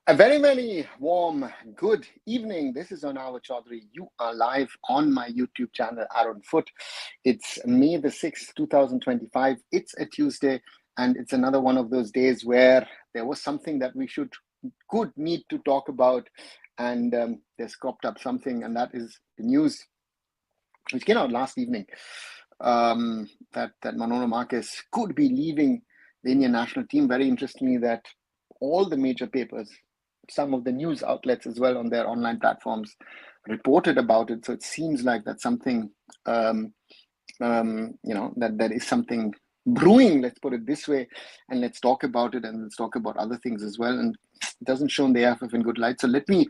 A very, very warm good evening. This is Anawa Chaudhary. You are live on my YouTube channel, arunfoot. It's May the 6th, 2025. It's a Tuesday, and it's another one of those days where there was something that we need to talk about, and there's cropped up something, and that is the news which came out last evening that Manolo Marquez could be leaving the Indian national team. Very interestingly, that all the major papers, some of the news outlets as well on their online platforms, reported about it. So it seems like that's something, that is something brewing, let's put it this way, and let's talk about it, and let's talk about other things as well. And it doesn't show the AIFF in good light. So let me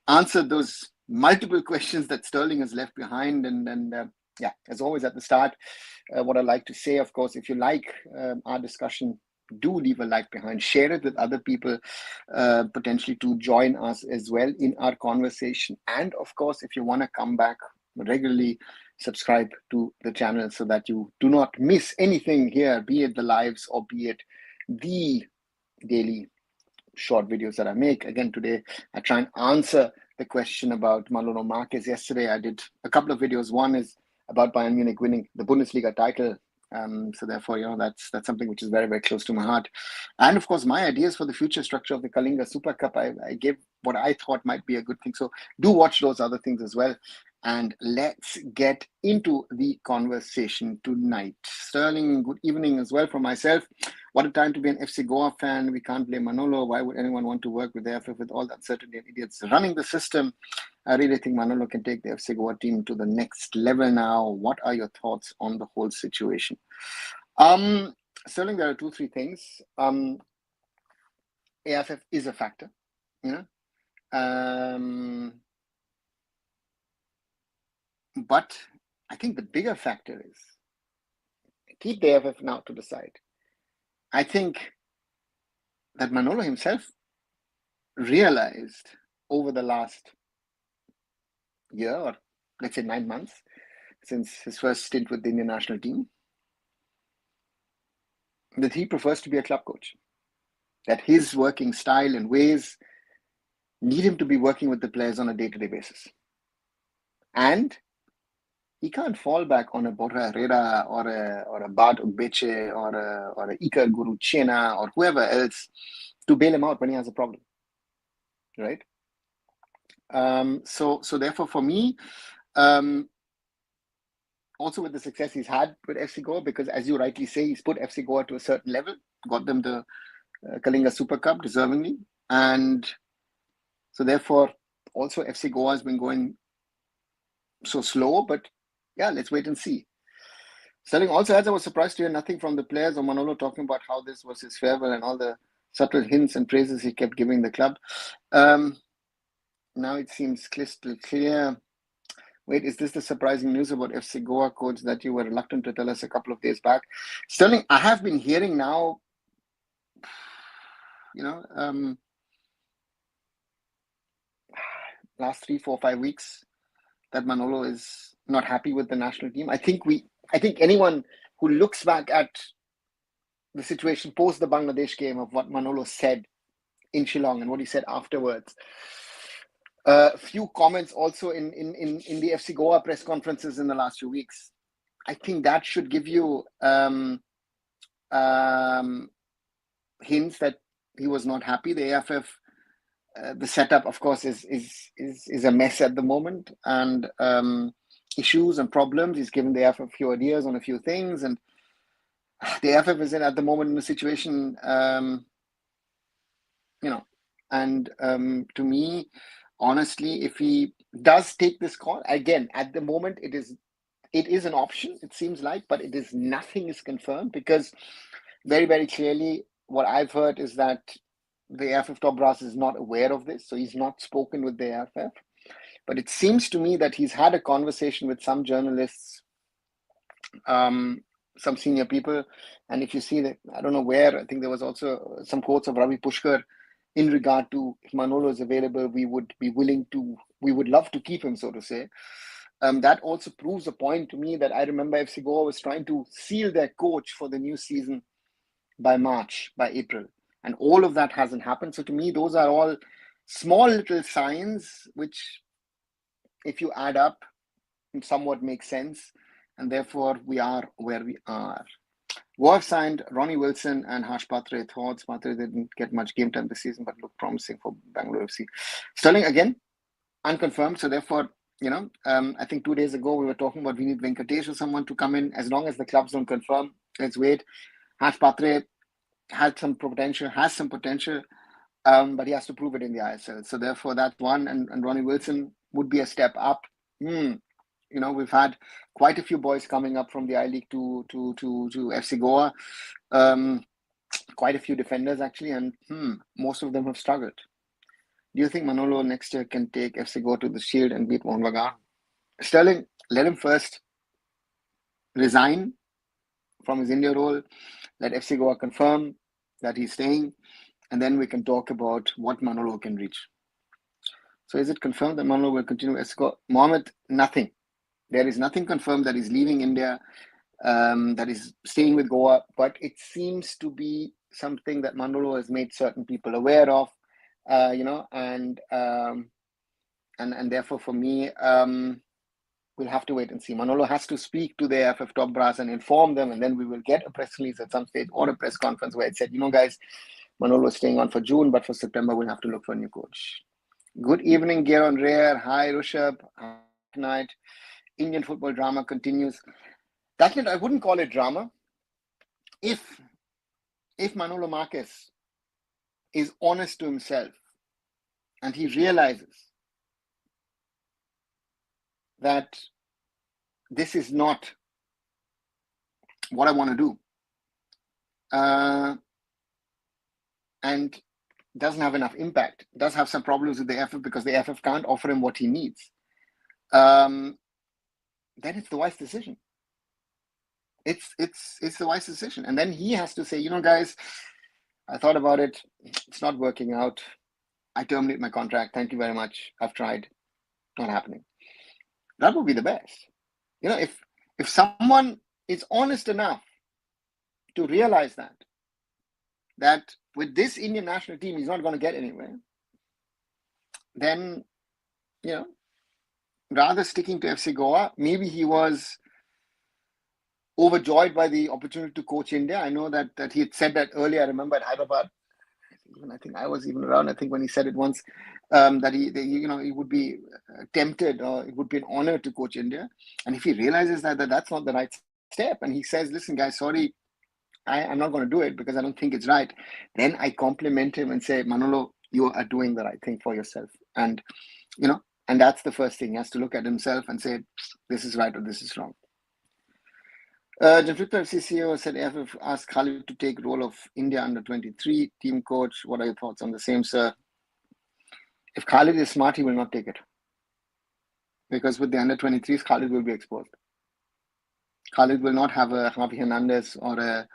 answer those multiple questions that Sterling has left behind. And as always at the start, what I like to say, of course, if you like our discussion, do leave a like behind, share it with other people, potentially to join us as well in our conversation. And of course, if you want to come back regularly, subscribe to the channel so that you do not miss anything here, be it the lives or be it the daily short videos that I make. Again, today I try and answer the question about Manolo Marquez. Yesterday I did a couple of videos. One is about Bayern Munich winning the Bundesliga title. So therefore, that's something which is very, very close to my heart. And of course, my ideas for the future structure of the Kalinga Super Cup, I gave what I thought might be a good thing. So do watch those other things as well. And let's get into the conversation tonight. Sterling, good evening as well from myself. What a time to be an FC Goa fan. We can't blame Manolo. Why would anyone want to work with the AIFF with all the uncertainty and idiots running the system? I really think Manolo can take the FC Goa team to the next level now. What are your thoughts on the whole situation? Sterling, there are 2-3 things. AIFF is a factor, but I think the bigger factor is, keep the AIFF now to the side. I think that Manolo himself realized over the last year, or let's say 9 months, since his first stint with the Indian national team, that he prefers to be a club coach. That his working style and ways need him to be working with the players on a day-to-day basis. And he can't fall back on a Borja Herrera or a Bart Ugbeche or a Iker Guruchena or whoever else to bail him out when he has a problem, right? So therefore, for me, also with the success he's had with FC Goa, because as you rightly say, he's put FC Goa to a certain level, got them the Kalinga Super Cup deservingly, and so therefore, also FC Goa has been going so slow, but yeah, let's wait and see. Sterling, also, as I was surprised to hear nothing from the players or Manolo talking about how this was his farewell and all the subtle hints and praises he kept giving the club. Now it seems crystal clear. Wait, is this the surprising news about FC Goa coach that you were reluctant to tell us a couple of days back? Sterling, I have been hearing now, last 3, 4, 5 weeks that Manolo is not happy with the national team. I think anyone who looks back at the situation post the Bangladesh game of what Manolo said in Shillong and what he said afterwards, a few comments also in the FC Goa press conferences in the last few weeks, I think that should give you hints that he was not happy. The AIFF, the setup, of course, is a mess at the moment, and issues and problems. He's given the AIFF a few ideas on a few things, and the AIFF is at the moment in a situation, to me, honestly, if he does take this call, again, at the moment, it is an option, it seems like, but nothing is confirmed, because very, very clearly what I've heard is that the AIFF top brass is not aware of this, so he's not spoken with the AIFF. But it seems to me that he's had a conversation with some journalists, some senior people, and if you see that, I don't know where, I think there was also some quotes of Ravi Pushkar in regard to, if Manolo is available, we would love to keep him, so to say. That also proves a point to me that I remember FC Goa was trying to seal their coach for the new season by April. And all of that hasn't happened. So to me, those are all small little signs, which if you add up, somewhat make sense. And therefore, we are where we are. Goa signed Ronnie Wilson and Harsh Patre. Thoughts? Patre didn't get much game time this season, but looked promising for Bangalore FC. Sterling, again, unconfirmed. So therefore, I think 2 days ago, we were talking about we need Venkatesh or someone to come in. As long as the clubs don't confirm, let's wait. Harsh Patre has some potential, but he has to prove it in the ISL. So therefore, that's one. And Ronnie Wilson would be a step up. We've had quite a few boys coming up from the I-League to FC Goa. Quite a few defenders, actually, and most of them have struggled. Do you think Manolo next year can take FC Goa to the Shield and beat Mohun Bagan? Sterling, let him first resign from his India role. Let FC Goa confirm that he's staying, and then we can talk about what Manolo can reach. So is it confirmed that Manolo will continue FC Goa? Mohammed, nothing. There is nothing confirmed that he's leaving India, that is staying with Goa, but it seems to be something that Manolo has made certain people aware of, and therefore for me, we'll have to wait and see. Manolo has to speak to the AIFF top brass and inform them, and then we will get a press release at some stage or a press conference where it said, guys, Manolo is staying on for June, but for September, we'll have to look for a new coach. Good evening, Gear on Rare. Hi, Rushabh. Good night. Indian football drama continues. That I wouldn't call it drama. If Manolo Marquez is honest to himself and he realizes that this is not what I want to do, and doesn't have enough impact, does have some problems with the AIFF because the AIFF can't offer him what he needs, then it's the wise decision. It's the wise decision. And then he has to say, guys, I thought about it. It's not working out. I terminate my contract. Thank you very much. I've tried. Not happening. That would be the best. If someone is honest enough to realize that with this Indian national team, he's not going to get anywhere, then, rather sticking to FC Goa, maybe he was overjoyed by the opportunity to coach India. I know that he had said that earlier. I remember at Hyderabad, I think I was even around, I think when he said it once, that he would be tempted, or it would be an honor to coach India. And if he realizes that that's not the right step, and he says, listen, guys, sorry, I'm not going to do it because I don't think it's right, then I compliment him and say, Manolo, you are doing the right thing for yourself. And, and that's the first thing. He has to look at himself and say, this is right or this is wrong. Jamshedpur FC CEO said AIFF asked Khalid to take role of India under-23 team coach. What are your thoughts on the same, sir? If Khalid is smart, he will not take it. Because with the under-23s, Khalid will be exposed. Khalid will not have a Javi Hernandez or a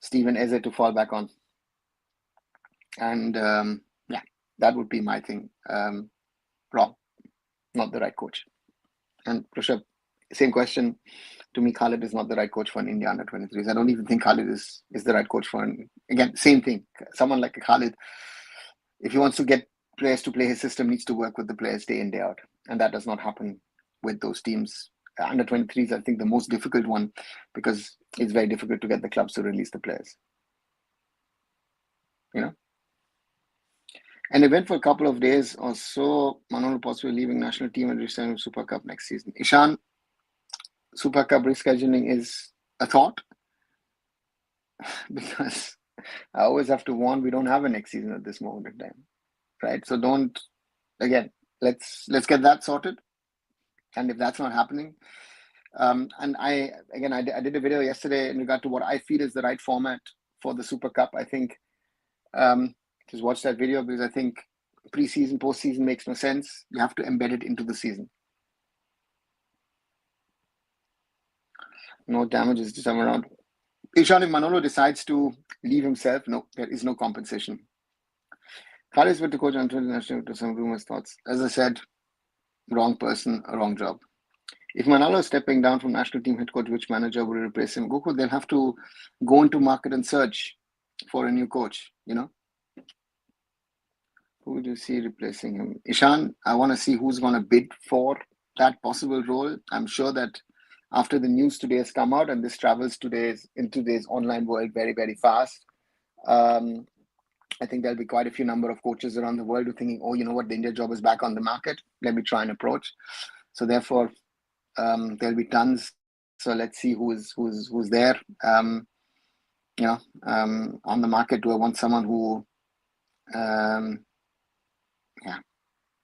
Steven Eze to fall back on. And that would be my thing. Wrong. Not the right coach. And Rushabh, same question. To me, Khalid is not the right coach for an India under-23s. I don't even think Khalid is the right coach for again, same thing. Someone like Khalid, if he wants to get players to play his system, needs to work with the players day in, day out. And that does not happen with those teams. Under-23s, I think the most difficult one, because it's very difficult to get the clubs to release the players. An eventful couple of days or so, Manolo possibly leaving national team and returning Super Cup next season. Ishan, Super Cup rescheduling is a thought, because I always have to warn, we don't have a next season at this moment in time, right? So let's get that sorted. And if that's not happening, and I did a video yesterday in regard to what I feel is the right format for the Super Cup. I think just watch that video, because I think pre-season, post-season makes no sense. You have to embed it into the season. No damages this time around. Ishan, if Manolo decides to leave himself, no, there is no compensation. Khalid is with the coach until national to some rumors, thoughts. As I said, wrong person, wrong job. If Manolo is stepping down from national team head coach, which manager will replace him? Goku, they'll have to go into market and search for a new coach, Who do you see replacing him? Ishan, I want to see who's going to bid for that possible role. I'm sure that after the news today has come out, and this travels in today's online world very, very fast, I think there'll be quite a few number of coaches around the world who are thinking, oh, you know what, the India job is back on the market. Let me try and approach. So therefore, there'll be tons. So let's see who's there. On the market. Do I want someone who,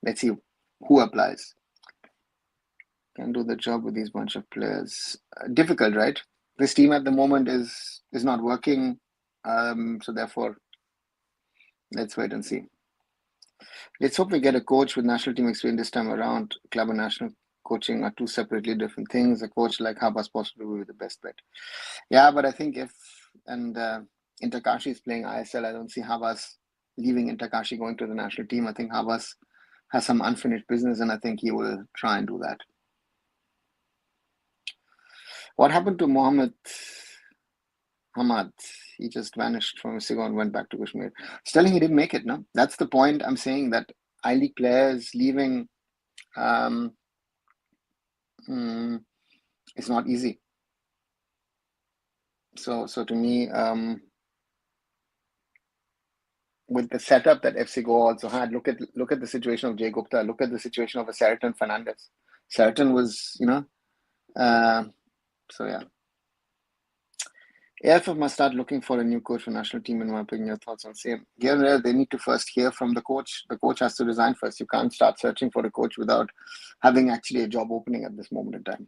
let's see who applies. Can do the job with these bunch of players. Difficult, right? This team at the moment is not working. So therefore, let's wait and see. Let's hope we get a coach with national team experience this time around. Club and national coaching are two separately different things. A coach like Habas possibly will be the best bet. Yeah, but I think if Interkashi is playing ISL, I don't see Habas leaving Interkashi going to the national team. I think Habas has some unfinished business, and I think he will try and do that. What happened to Mohammed Hamad? He just vanished from Mexico and went back to Kashmir. Sterling, he didn't make it, no? That's the point I'm saying, that I-League players leaving it's not easy. So to me, with the setup that FC Goa also had, look at the situation of Jay Gupta, look at the situation of a Seraton Fernandez. Seraton was, so yeah. AIFF must start looking for a new coach for national team, in my opinion. Your thoughts on same? Here and there, they need to first hear from the coach. The coach has to resign first. You can't start searching for a coach without having actually a job opening at this moment in time.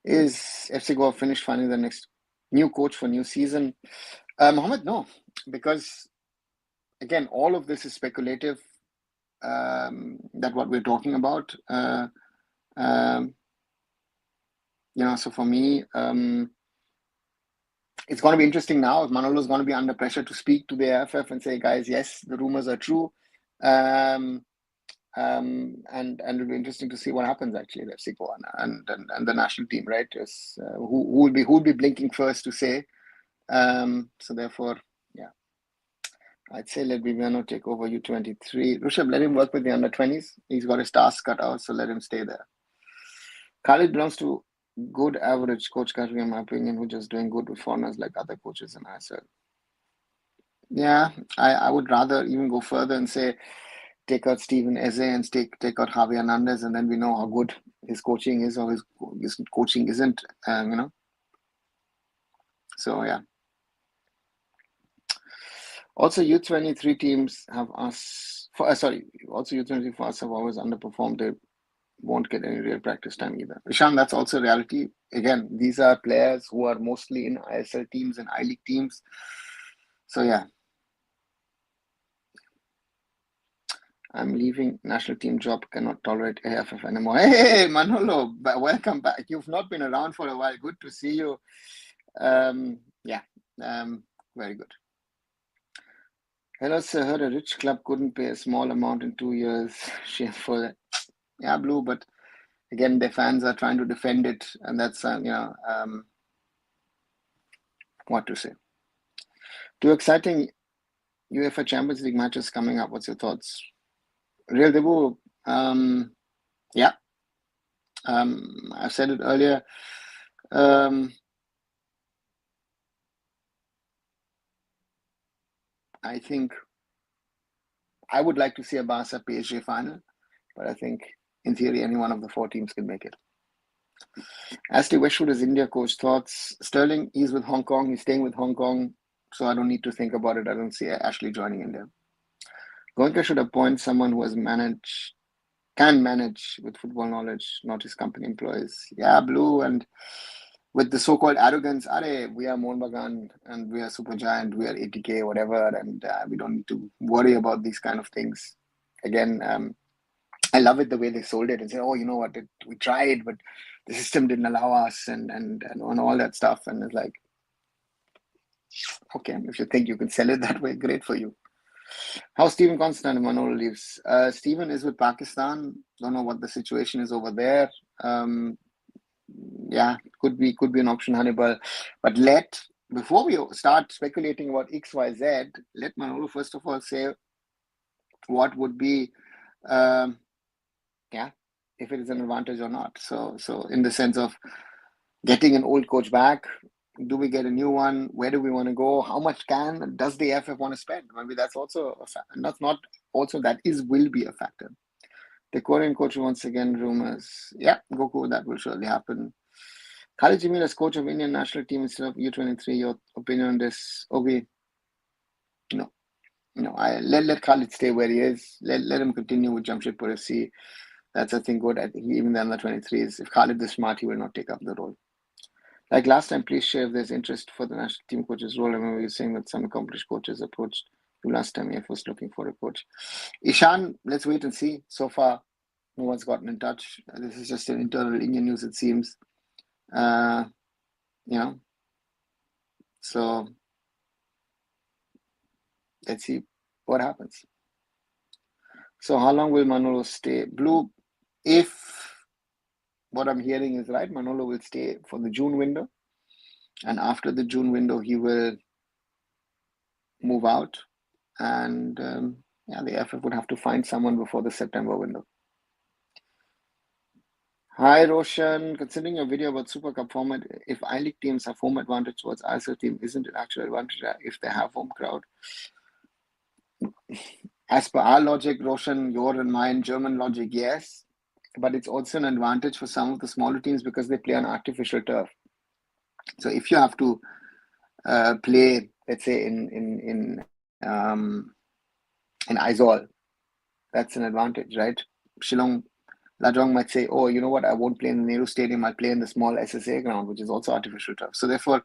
Is FC Goa finished finding the next new coach for new season? Mohammed, no, because again, all of this is speculative. That what we're talking about. So for me, it's going to be interesting now if Manolo is going to be under pressure to speak to the AIFF and say, guys, yes, the rumors are true. And it'll be interesting to see what happens actually at FC Goa and the national team, right? Who will be blinking first to say. So therefore, yeah, I'd say let Viviano take over U23. Rushabh, let him work with the under-20s. He's got his task cut out, so let him stay there. Khalid belongs to good average coach category, in my opinion, who's just doing good with foreigners like other coaches in ISL. Yeah, I would rather even go further and say take out Steven Eze and take out Javi Hernandez, and then we know how good his coaching is or his coaching isn't, So yeah. Also, U23 teams have also U23 for us have always underperformed. They won't get any real practice time either. Ishan, that's also reality. Again, these are players who are mostly in ISL teams and I-League teams. So yeah. I'm leaving national team job, cannot tolerate AIFF anymore. Hey, Manolo, welcome back. You've not been around for a while. Good to see you. Very good. Hello, sir. Heard a rich club couldn't pay a small amount in 2 years. Shameful that. Yeah, Blue, but again, their fans are trying to defend it, and that's, what to say. 2 exciting UEFA Champions League matches coming up. What's your thoughts? Real debut. Yeah. I've said it earlier. I think I would like to see a Barca PSG final, but I think in theory any one of the 4 teams can make it. Ashley Westwood is India coach. Thoughts? Sterling, he's with Hong Kong. He's staying with Hong Kong, so I don't need to think about it. I don't see Ashley joining India. Goenka should appoint someone who can manage with football knowledge, not his company employees. Yeah, Blue, and with the so-called arrogance, we are Mohun Bagan and we are super giant, we are 80K, whatever, and we don't need to worry about these kind of things. Again, I love it the way they sold it and say, oh, you know what, we tried, but the system didn't allow us and all that stuff. And it's like, okay, if you think you can sell it that way, great for you. How Stephen Constant and Manolo leaves? Stephen is with Pakistan. Don't know what the situation is over there. Yeah, could be an option, Hannibal. But before we start speculating about XYZ, let Manolo first of all say what would be, if it is an advantage or not. So in the sense of getting an old coach back, do we get a new one? Where do we want to go? How much does the AIFF want to spend? Maybe that's also a factor. And that's not also, will be a factor. The Korean coach once again, rumors. Yeah, Goku, that will surely happen. Khalid Jamil as coach of Indian national team instead of U23. Your opinion on this, Obi? No. I let Khalid stay where he is. Let him continue with Jamshedpur FC. That's, I think, good. I think even the under 23s, if Khalid is smart, he will not take up the role. Like last time, please share if there's interest for the national team coach's role. I remember you saying that some accomplished coaches approached you last time. AIFF was looking for a coach. Ishan, let's wait and see. So far, no one's gotten in touch. This is just an internal Indian news, it seems. So let's see what happens. So how long will Manolo stay? Blue, if what I'm hearing is right, Manolo will stay for the June window. And after the June window, he will move out. And the AIFF would have to find someone before the September window. Hi, Roshan. Considering your video about Super Cup format, if I-League teams have home advantage towards ISL team, isn't it actual advantage if they have home crowd? As per our logic, Roshan, your and mine, German logic, yes. But it's also an advantage for some of the smaller teams because they play on artificial turf. So if you have to play, let's say in Aizawl, that's an advantage, right? Shillong, Lajong might say, oh, you know what? I won't play in the Nehru Stadium. I'll play in the small SSA ground, which is also artificial turf. So therefore,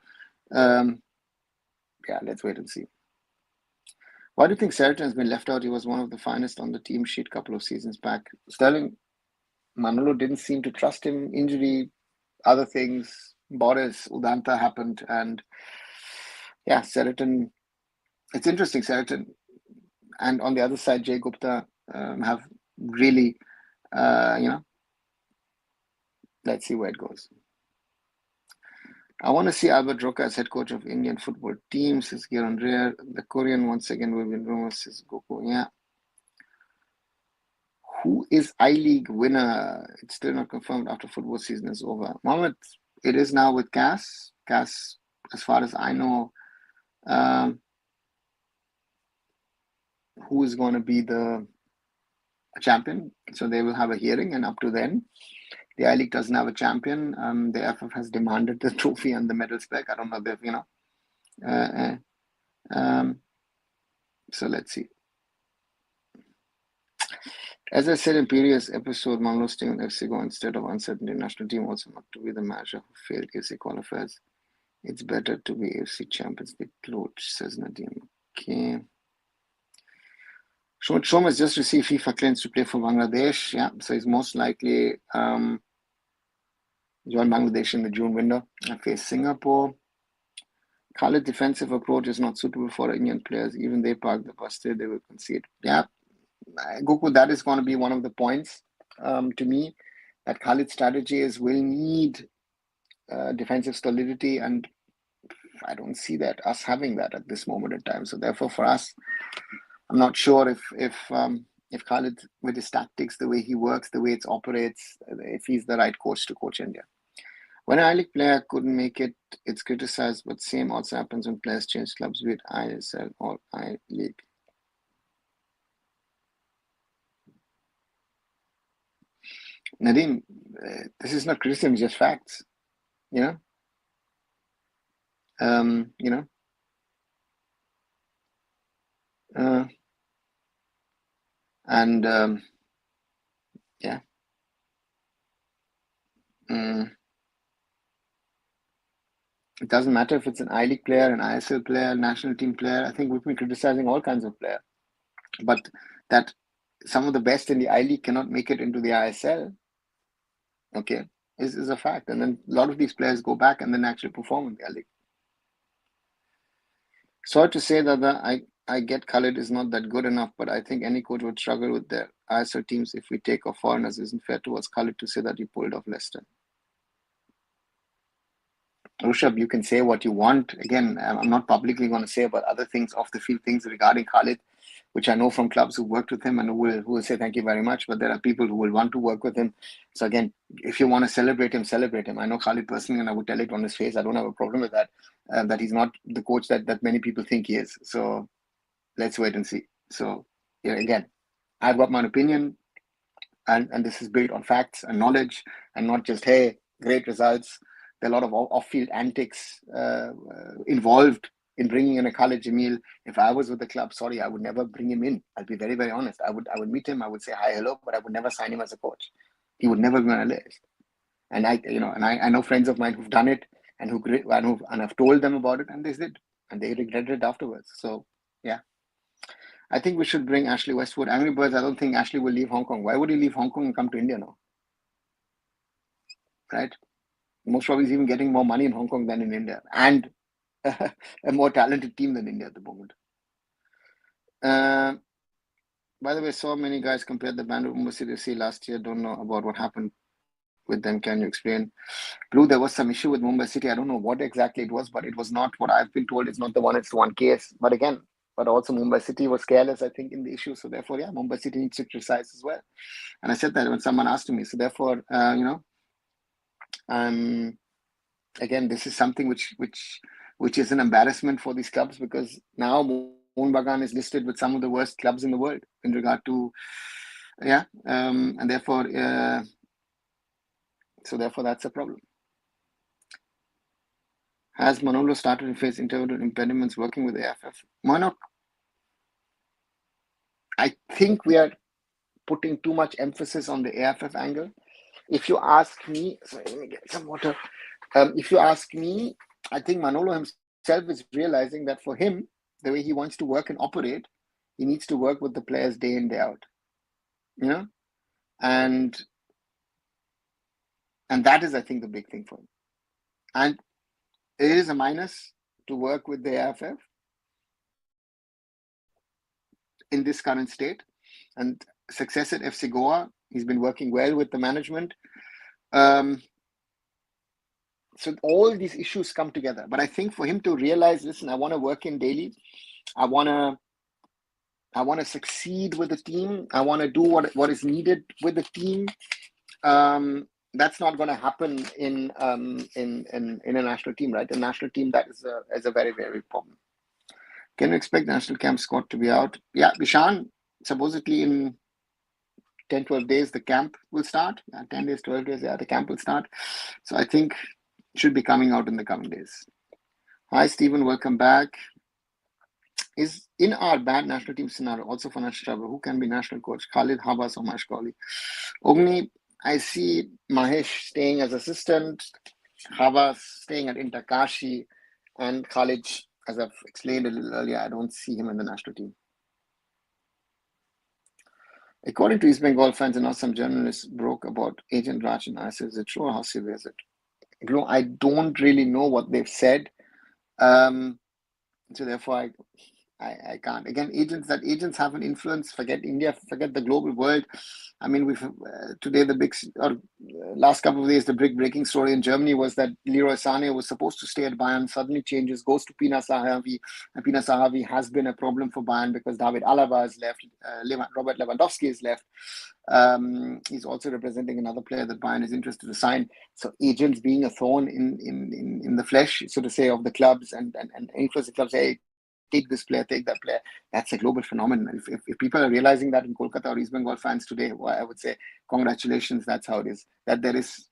let's wait and see. Why do you think Seraton has been left out? He was one of the finest on the team sheet a couple of seasons back. Sterling, Manolo didn't seem to trust him. Injury, other things. Boris, Udanta happened. And Seraton, it's interesting, Seraton. And on the other side, Jay Gupta have really, let's see where it goes. I want to see Albert Roca as head coach of Indian football team, says Giron Rare. The Korean, once again, will win rumors, says Goku. Yeah. Who is I-League winner? It's still not confirmed after football season is over. Mohammed, it is now with CAS. CAS, as far as I know, who is going to be the champion. So they will have a hearing, and up to then, the I-League doesn't have a champion. The AIFF has demanded the trophy and the medals back. I don't know if, so let's see. As I said in previous episode, Manolo staying on FC Goa instead of uncertainty national team also not to be the manager who failed AFC qualifiers. It's better to be AFC champions with coach, says Nadeem. Okay. Shom has just received FIFA clearance to play for Bangladesh. Yeah, so he's most likely join Bangladesh in the June window and face Singapore. Khalid's defensive approach is not suitable for Indian players. Even they park the bus there, they will concede. Yeah, Goku, that is going to be one of the points to me, that Khalid's strategy is will need defensive solidity, and I don't see us having that at this moment in time. So therefore, for us, I'm not sure if Khalid, with his tactics, the way he works, the way it operates, if he's the right coach to coach India. When an I-League player couldn't make it, it's criticized, but same also happens when players change clubs, be it ISL or I-League. Nadeem, this is not criticism, just facts. It doesn't matter if it's an I-League player, an ISL player, national team player. I think we've been criticizing all kinds of players. But that some of the best in the I-League cannot make it into the ISL, okay, is a fact. And then a lot of these players go back and then actually perform in the I-League. Sorry to say that I get Khalid is not that good enough, but I think any coach would struggle with their ISL teams if we take off foreigners. Isn't fair towards Khalid to say that he pulled off Leicester. Rushabh, you can say what you want. Again, I'm not publicly going to say about other things, off the field things regarding Khalid. which I know from clubs who worked with him and who will say thank you very much. But there are people who will want to work with him. So again, if you want to celebrate him, celebrate him. I know Khalid personally, and I would tell it on his face. I don't have a problem with that. That he's not the coach that many people think he is. So let's wait and see. So yeah, again, I've got my opinion, and this is built on facts and knowledge, and not just, hey, great results. There are a lot of off-field antics involved in bringing in a Khalid Jamil. If I was with the club, sorry, I would never bring him in. I'll be very, very honest. I would meet him. I would say hi, hello, but I would never sign him as a coach. He would never be on a list. And I know friends of mine who've done it and I've told them about it, and they did, and they regretted it afterwards. So yeah, I think we should bring Ashley Westwood. Angry Birds, I don't think Ashley will leave Hong Kong. Why would he leave Hong Kong and come to India now? Right? Most probably he's even getting more money in Hong Kong than in India, and a more talented team than India at the moment. By the way, so many guys compared the band with Mumbai City FC last year. Don't know about what happened with them. Can you explain? Blue, there was some issue with Mumbai City. I don't know what exactly it was, but it was not what I've been told. It's not the one. It's the one case. But again, also Mumbai City was careless, I think, in the issue. So therefore, yeah, Mumbai City needs to criticize as well. And I said that when someone asked me. So therefore, again, this is something which is an embarrassment for these clubs, because now Mohun Bagan is listed with some of the worst clubs in the world in regard to, and therefore, that's a problem. Has Manolo started to face internal impediments working with the AIFF? Mono, I think we are putting too much emphasis on the AIFF angle. If you ask me, sorry, let me get some water. If you ask me, I think Manolo himself is realizing that for him, the way he wants to work and operate, he needs to work with the players day in, day out. And that is, I think, the big thing for him. And it is a minus to work with the AIFF in this current state. And success at FC Goa, he's been working well with the management. So all these issues come together. But I think for him to realize, listen, I want to work in daily. I want to succeed with the team. I want to do what is needed with the team. That's not going to happen in a national team, right? A national team, that is a very, very problem. Can you expect the national camp squad to be out? Yeah, Bishan, supposedly in 10, 12 days, the camp will start. 10 days, 12 days, the camp will start. So I think it should be coming out in the coming days. Hi, Stephen. Welcome back. Is in our bad national team scenario also financial trouble? Who can be national coach? Khalid, Habas, or Mahesh Kohli? Ogni, I see Mahesh staying as assistant, Habas staying at Inter Kashi, and Khalid, as I've explained a little earlier, I don't see him in the national team. According to East Bengal fans, and now some journalists broke about Agent Raj and ISIS. Is it true, or how severe is it? I don't really know what they've said. So therefore, I can't. Again, agents have an influence. Forget India, forget the global world. I mean, we've today last couple of days, the big breaking story in Germany was that Leroy Sané was supposed to stay at Bayern, suddenly changes, goes to Pina Sahavi, and Pina Sahavi has been a problem for Bayern because David Alaba has left, Robert Lewandowski has left. He's also representing another player that Bayern is interested to sign. So agents being a thorn in the flesh, so to say, of the clubs and influence the clubs. Hey, take this player, take that player. That's a global phenomenon. If people are realizing that in Kolkata or East Bengal fans today, well, I would say congratulations. That's how it is. That there is,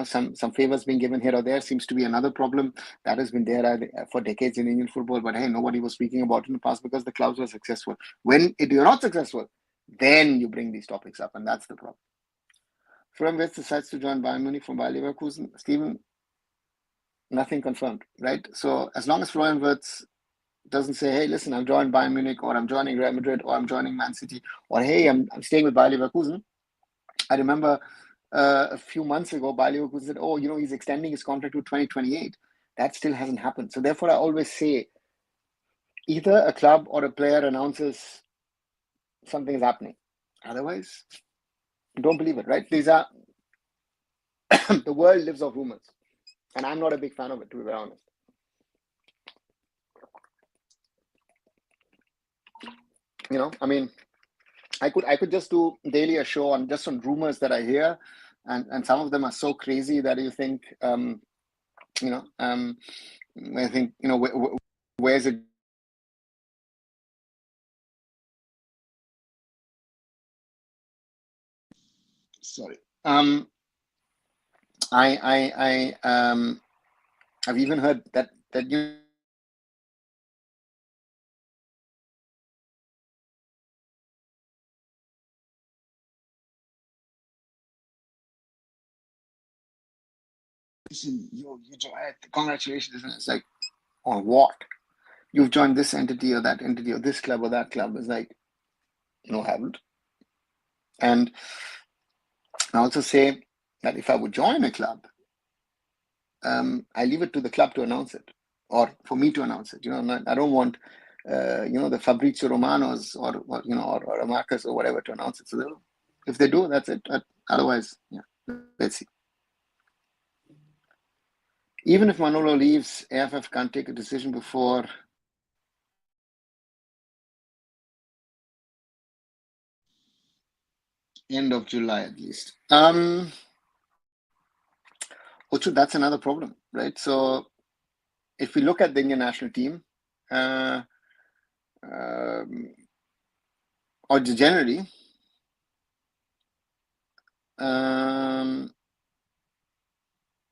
some favors being given here or there seems to be another problem that has been there for decades in Indian football. But hey, nobody was speaking about it in the past because the clubs were successful. When you're not successful, then you bring these topics up, and that's the problem. Florian Wirtz decides to join Bayern Munich from Bayer Leverkusen. Stephen, nothing confirmed, right? So as long as Florian Wirtz doesn't say, hey, listen, I'm joining Bayern Munich, or I'm joining Real Madrid, or I'm joining Man City, or hey, I'm staying with Bayer Leverkusen. I remember a few months ago, Bayer Leverkusen said, oh, he's extending his contract to 2028. That still hasn't happened. So therefore, I always say, either a club or a player announces something is happening. Otherwise, don't believe it, right? These are the world lives off rumors, and I'm not a big fan of it, to be very honest. I mean, I could just do daily a show on rumors that I hear, and some of them are so crazy that you think, I think, where's it? Sorry. I've even heard that congratulations. And it's like, on what? You've joined this entity or that entity or this club or that club. It's like, no, I haven't. And I also say that if I would join a club, I leave it to the club to announce it, or for me to announce it. I don't want, the Fabrizio Romanos or Marcus or whatever to announce it. So if they do, that's it. Otherwise, yeah, let's see. Even if Manolo leaves, AIFF can't take a decision before end of July at least. Also, that's another problem, right? So if we look at the Indian national team, or generally,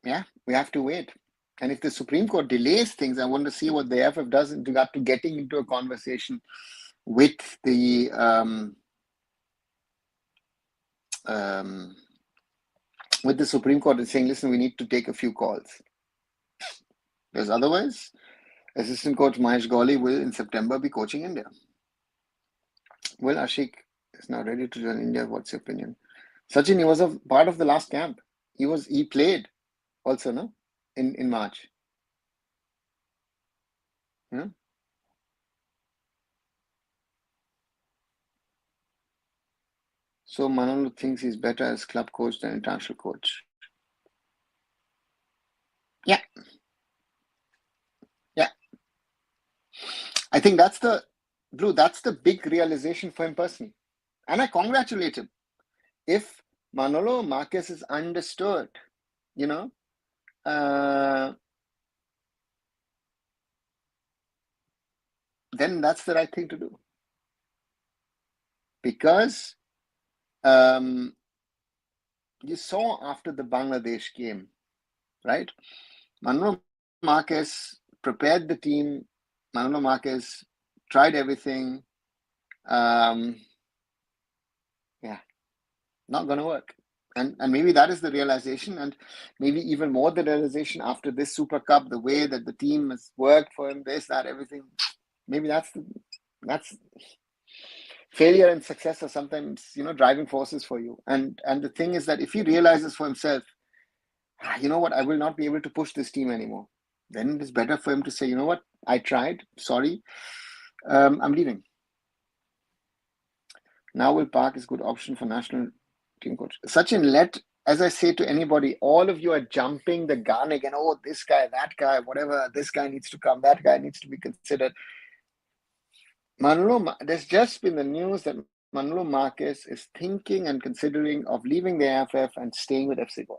yeah, we have to wait. And if the Supreme Court delays things, I want to see what the AIFF does in regard to getting into a conversation with the Supreme Court and saying, listen, we need to take a few calls. Because otherwise, Assistant Coach Mahesh Gawli will in September be coaching India. Well, Ashik is now ready to join India. What's your opinion? Sachin, he was a part of the last camp. He played also, no? In March. Yeah. So Manolo thinks he's better as club coach than international coach. Yeah. Yeah. I think that's the big realization for him personally. And I congratulate him. If Manolo Marquez is understood, then that's the right thing to do. Because you saw after the Bangladesh game, right? Manolo Marquez prepared the team. Manolo Marquez tried everything. Yeah, not going to work. And maybe that is the realization, and maybe even more the realization after this Super Cup, the way that the team has worked for him, this, that, everything. Maybe that's failure and success are sometimes, driving forces for you. And the thing is that if he realizes for himself, you know what, I will not be able to push this team anymore, then it's better for him to say, you know what, I tried, sorry, I'm leaving. Now Will Park is a good option for national team coach. Sachin, as I say to anybody, all of you are jumping the gun again. Oh, this guy, that guy, whatever. This guy needs to come. That guy needs to be considered. There's just been the news that Manolo Marquez is thinking and considering of leaving the AIFF and staying with FC Goa.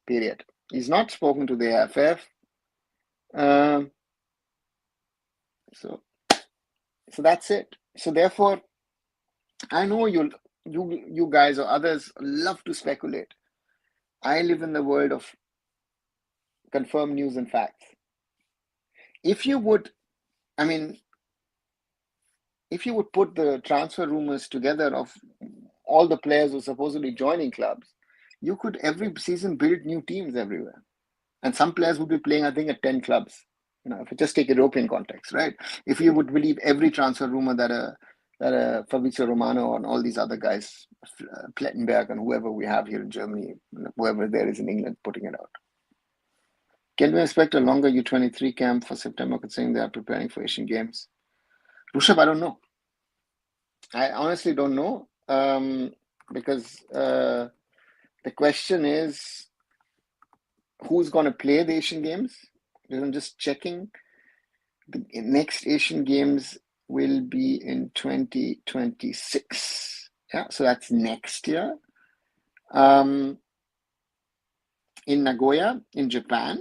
Period. He's not spoken to the AIFF. So that's it. So therefore, I know you guys or others love to speculate. I live in the world of confirmed news and facts. If you would put the transfer rumors together of all the players who are supposedly joining clubs, you could every season build new teams everywhere. And some players would be playing, I think, at 10 clubs. If you just take European context, right? If you would believe every transfer rumor that Fabrizio Romano and all these other guys, Plettenberg and whoever we have here in Germany, whoever there is in England putting it out. Can we expect a longer U23 camp for September, considering they are preparing for Asian Games? Rushabh, I don't know. I honestly don't know, because the question is who's going to play the Asian Games. I'm just checking. The next Asian Games will be in 2026. Yeah, so that's next year. In Nagoya, in Japan.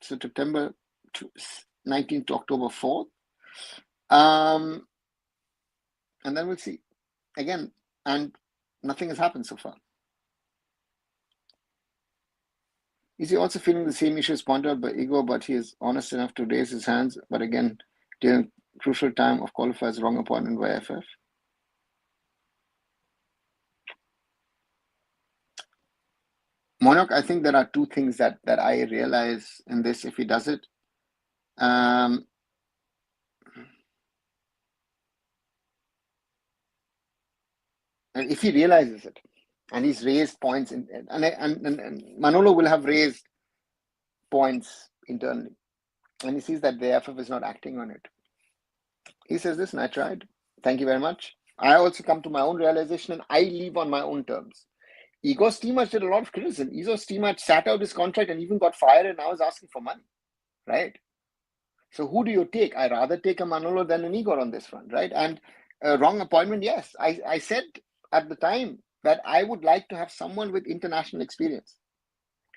So September 19th to October 4th. And then we'll see. Again, and nothing has happened so far. Is he also feeling the same issues pointed out by Ego, but he is honest enough to raise his hands? But again, during crucial time of qualifiers, wrong appointment by AIFF. Monok, I think there are two things that I realize in this if he does it. And if he realizes it, and he's raised points, and Manolo will have raised points internally, and he sees that the AIFF is not acting on it. He says, listen, I tried. Thank you very much. I also come to my own realization, and I leave on my own terms. Igor Stimac did a lot of criticism. Igor Stimac sat out his contract and even got fired, and now is asking for money, right? So who do you take? I rather take a Manolo than an Igor on this front, right? And wrong appointment, yes. I said at the time that I would like to have someone with international experience.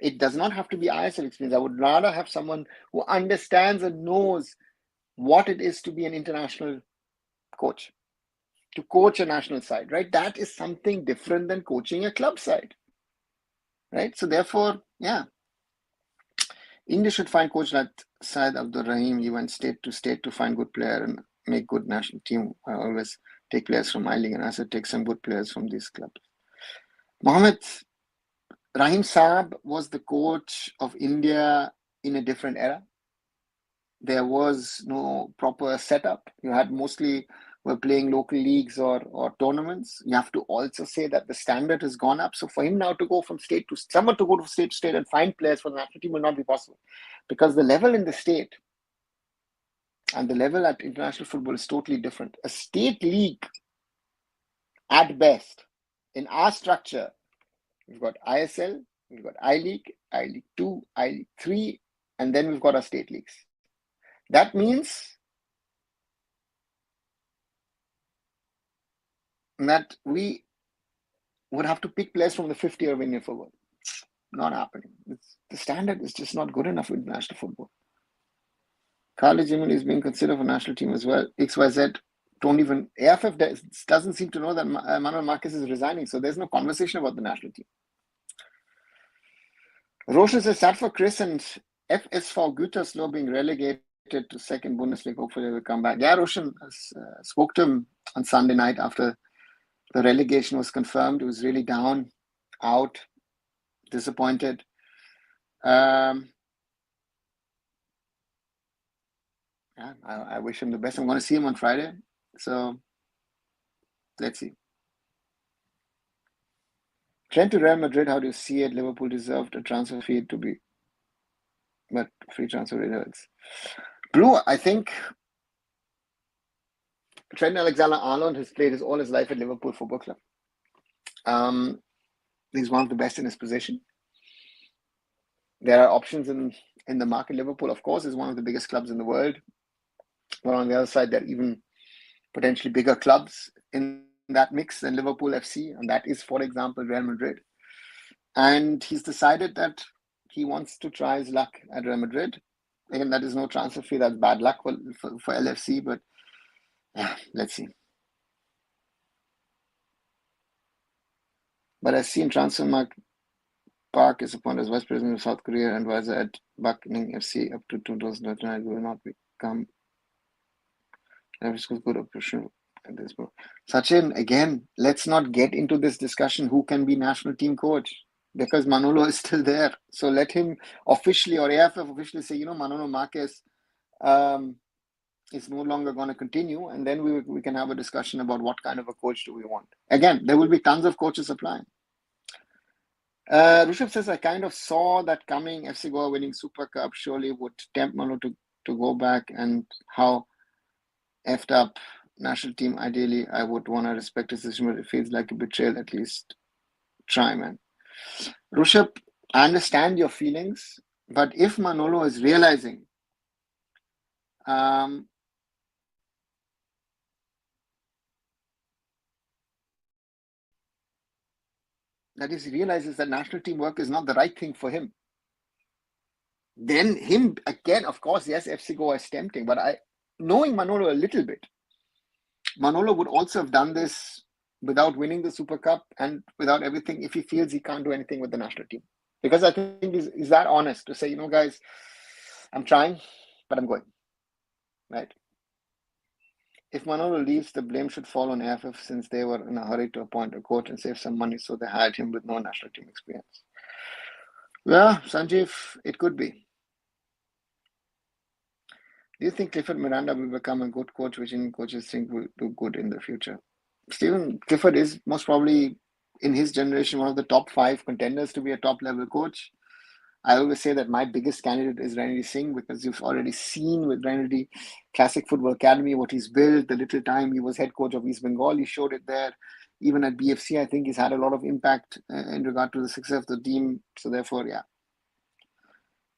It does not have to be ISL experience. I would rather have someone who understands and knows what it is to be an international coach, to coach a national side, right? That is something different than coaching a club side, right? So therefore, yeah, India should find coach like Syed Abdul Rahim. He went state to find good player and make good national team. I always take players from my league, and I said take some good players from these clubs. Mohammed Rahim Saab was the coach of India in a different era. There was no proper setup. You had mostly were playing local leagues or tournaments. You have to also say that the standard has gone up. So for him now to go from state to someone to go to state to state and find players for the national team will not be possible, because the level in the state and the level at international football is totally different. A state league, at best, in our structure, we've got ISL, we've got I-League, I-League 2, I-League 3, and then we've got our state leagues. That means that we would have to pick players from the fifth year of Indian football. Not happening. The standard is just not good enough for international football. Khalid Jamil is being considered for national team as well. XYZ don't even, AIFF doesn't seem to know that Manolo Marquez is resigning, so there's no conversation about the national team. Roshan says, sad for Chris and FSV Gütersloh being relegated to second Bundesliga. Hopefully they will come back. Yeah, Roshan spoke to him on Sunday night after the relegation was confirmed. He was really down, out, disappointed. Yeah, I wish him the best. I'm going to see him on Friday. So let's see. Trent to Real Madrid, how do you see it? Liverpool deserved a transfer fee to be, but free transfer results. Blue, I think Trent Alexander-Arnold has played all his life at Liverpool Football Club. He's one of the best in his position. There are options in the market. Liverpool, of course, is one of the biggest clubs in the world. But on the other side, there are even potentially bigger clubs in that mix than Liverpool FC. And that is, for example, Real Madrid. And he's decided that he wants to try his luck at Real Madrid. Again, that is no transfer fee. That's bad luck for LFC. But yeah, let's see. But I've seen Transfermarkt Park is appointed as Vice President of South Korea and advisor at Buckingham FC up to 2029 will not become good option at this point. Sachin, again, let's not get into this discussion who can be national team coach, because Manolo is still there. So let him officially, or AIFF officially say, Manolo Marquez is no longer going to continue, and then we can have a discussion about what kind of a coach do we want. Again, there will be tons of coaches applying. Rishabh says, I kind of saw that coming. FC Goa winning Super Cup surely would tempt Manolo to go back, and how effed up national team. Ideally, I would want to respect his decision, but it feels like a betrayal. At least try, man. Rishabh, I understand your feelings, but if Manolo is realizing That is, he realizes that national team work is not the right thing for him. Then him again, of course, yes, FC Goa is tempting, but knowing Manolo a little bit, Manolo would also have done this without winning the Super Cup and without everything if he feels he can't do anything with the national team. Because I think he's that honest to say, guys, I'm trying, but I'm going. Right? If Manolo leaves, the blame should fall on AIFF since they were in a hurry to appoint a coach and save some money, so they hired him with no national team experience. Well, Sanjeev, it could be. Do you think Clifford Miranda will become a good coach, which Indian coaches think will do good in the future? Stephen Clifford is most probably, in his generation, one of the top 5 contenders to be a top-level coach. I always say that my biggest candidate is Randy Singh, because you've already seen with Randy Classic Football Academy what he's built, the little time he was head coach of East Bengal, he showed it there. Even at BFC, I think he's had a lot of impact in regard to the success of the team. So therefore, yeah.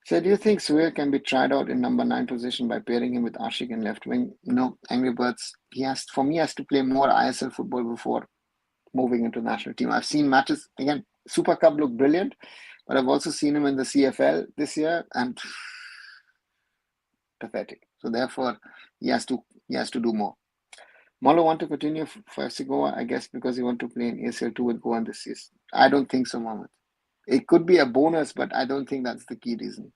So do you think Suhail can be tried out in number 9 position by pairing him with Ashik in left wing? No, Angry Birds, he has to play more ISL football before moving into national team. I've seen matches, again, Super Cup look brilliant, but I've also seen him in the CFL this year and pathetic. So therefore, he has to do more. Molo want to continue for FC Goa, I guess, because he want to play in ACL 2 with Goa this season. I don't think so, Mohammed. It could be a bonus, but I don't think that's the key reason.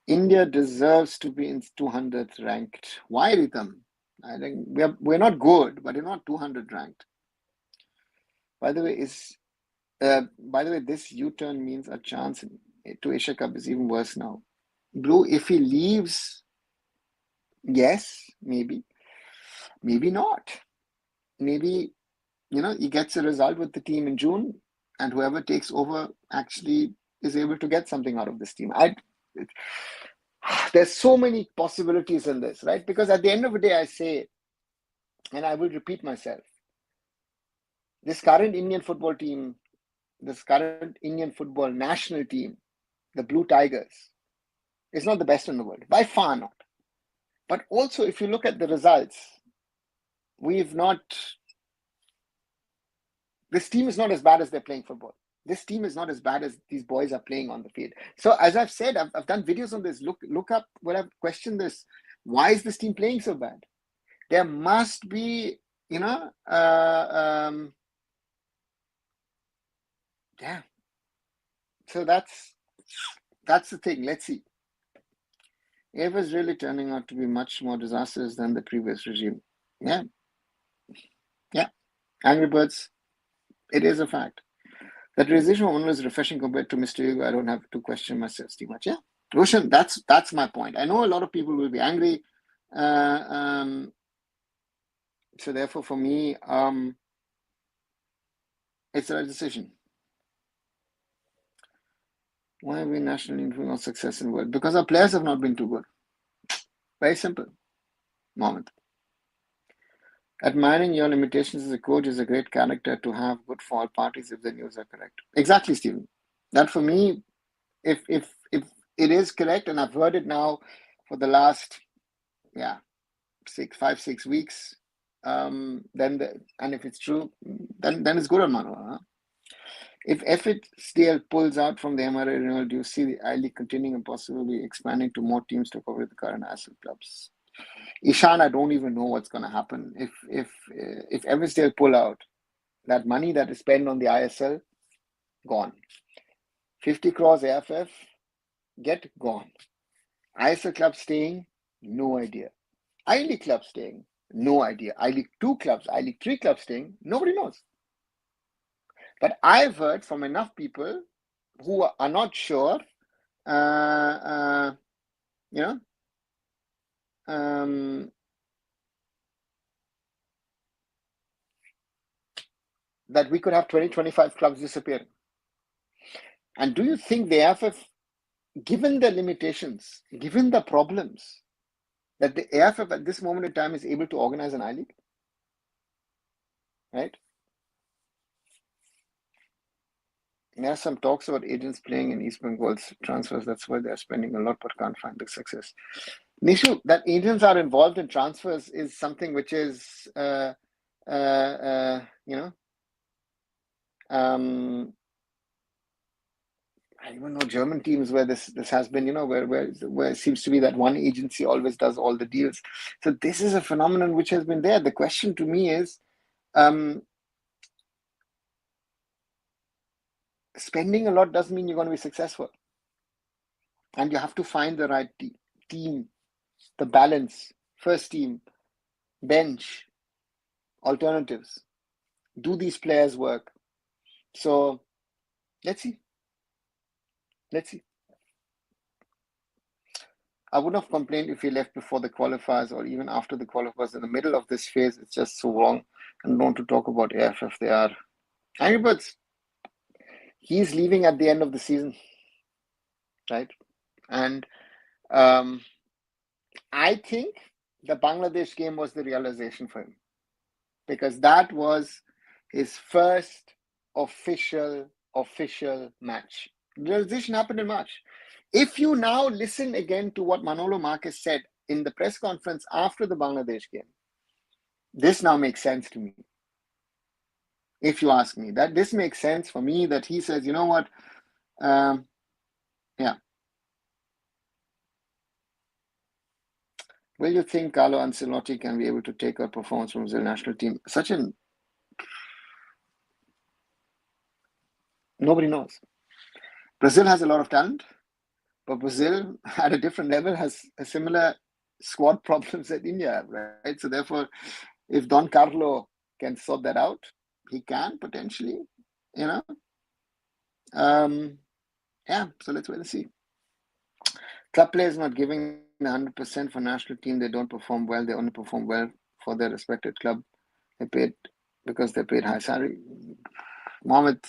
India deserves to be in 200th ranked. Why, Ritam? I think we're not good, but we're not 200 ranked. By the way, this U-turn means a chance to Asia Cup is even worse now. Blue, if he leaves, yes, maybe not. Maybe, he gets a result with the team in June, and whoever takes over actually is able to get something out of this team. There's so many possibilities in this, right? Because at the end of the day, I say, and I will repeat myself, this current Indian football team, this current Indian football national team, the Blue Tigers, is not the best in the world. By far not. But also, if you look at the results, this team is not as bad as they're playing football. This team is not as bad as these boys are playing on the field. So as I've said, I've done videos on this. Look up where I've questioned this. Why is this team playing so bad? There must be, yeah. So that's the thing. Let's see. AIFF is really turning out to be much more disastrous than the previous regime. Yeah. Angry Birds, it is a fact. That realization one was refreshing compared to Mr. Hugo. I don't have to question myself too much. Yeah. Roshan, that's my point. I know a lot of people will be angry. So therefore, for me, it's a decision. Why have we nationally influenced success in the world? Because our players have not been too good. Very simple. Moment. Admiring your limitations as a coach is a great character to have good for all parties if the news are correct. Exactly, Stephen. That for me, if it is correct, and I've heard it now for the last 5-6 weeks, and if it's true, then it's good on Manolo. Huh? If FHDL pulls out from the MRA renewal, do you see the I League continuing and possibly expanding to more teams to cover the current ISL clubs? Ishan, I don't even know what's going to happen. If FHDL pull out, that money that is spent on the ISL, gone. 50 crores AIFF, gone. ISL club staying, no idea. I League club staying, no idea. I League 2 clubs, I League 3 clubs staying, nobody knows. But I've heard from enough people who are not sure, that we could have 20-25 clubs disappearing. And do you think the AIFF, given the limitations, given the problems, that the AIFF at this moment in time is able to organize an I-League? Right? There are some talks about agents playing in East Bengal's transfers. That's why they're spending a lot but can't find the success. Nishu, that agents are involved in transfers is something which is, I even know German teams where this has been, where it seems to be that one agency always does all the deals. So this is a phenomenon which has been there. The question to me is, spending a lot doesn't mean you're going to be successful, and you have to find the right team, the balance, first team, bench, alternatives. Do these players work? So let's see. Let's see. I wouldn't have complained if he left before the qualifiers or even after the qualifiers. In the middle of this phase, it's just so wrong. And don't to talk about AIFF. They are angry birds. He's leaving at the end of the season, right? And I think the Bangladesh game was the realization for him, because that was his first official match. The realization happened in March. If you now listen again to what Manolo Marquez said in the press conference after the Bangladesh game, this now makes sense to me. If you ask me, that this makes sense for me, that he says, you know what, yeah. Will you think Carlo Ancelotti can be able to take a performance from Brazil national team? Nobody knows. Brazil has a lot of talent, but Brazil at a different level has a similar squad problems that India have, right? So therefore, if Don Carlo can sort that out, he can potentially, yeah. So let's wait and see. Club players not giving 100% for national team. They don't perform well. They only perform well for their respected club. They paid because they paid high salary. Mohammed,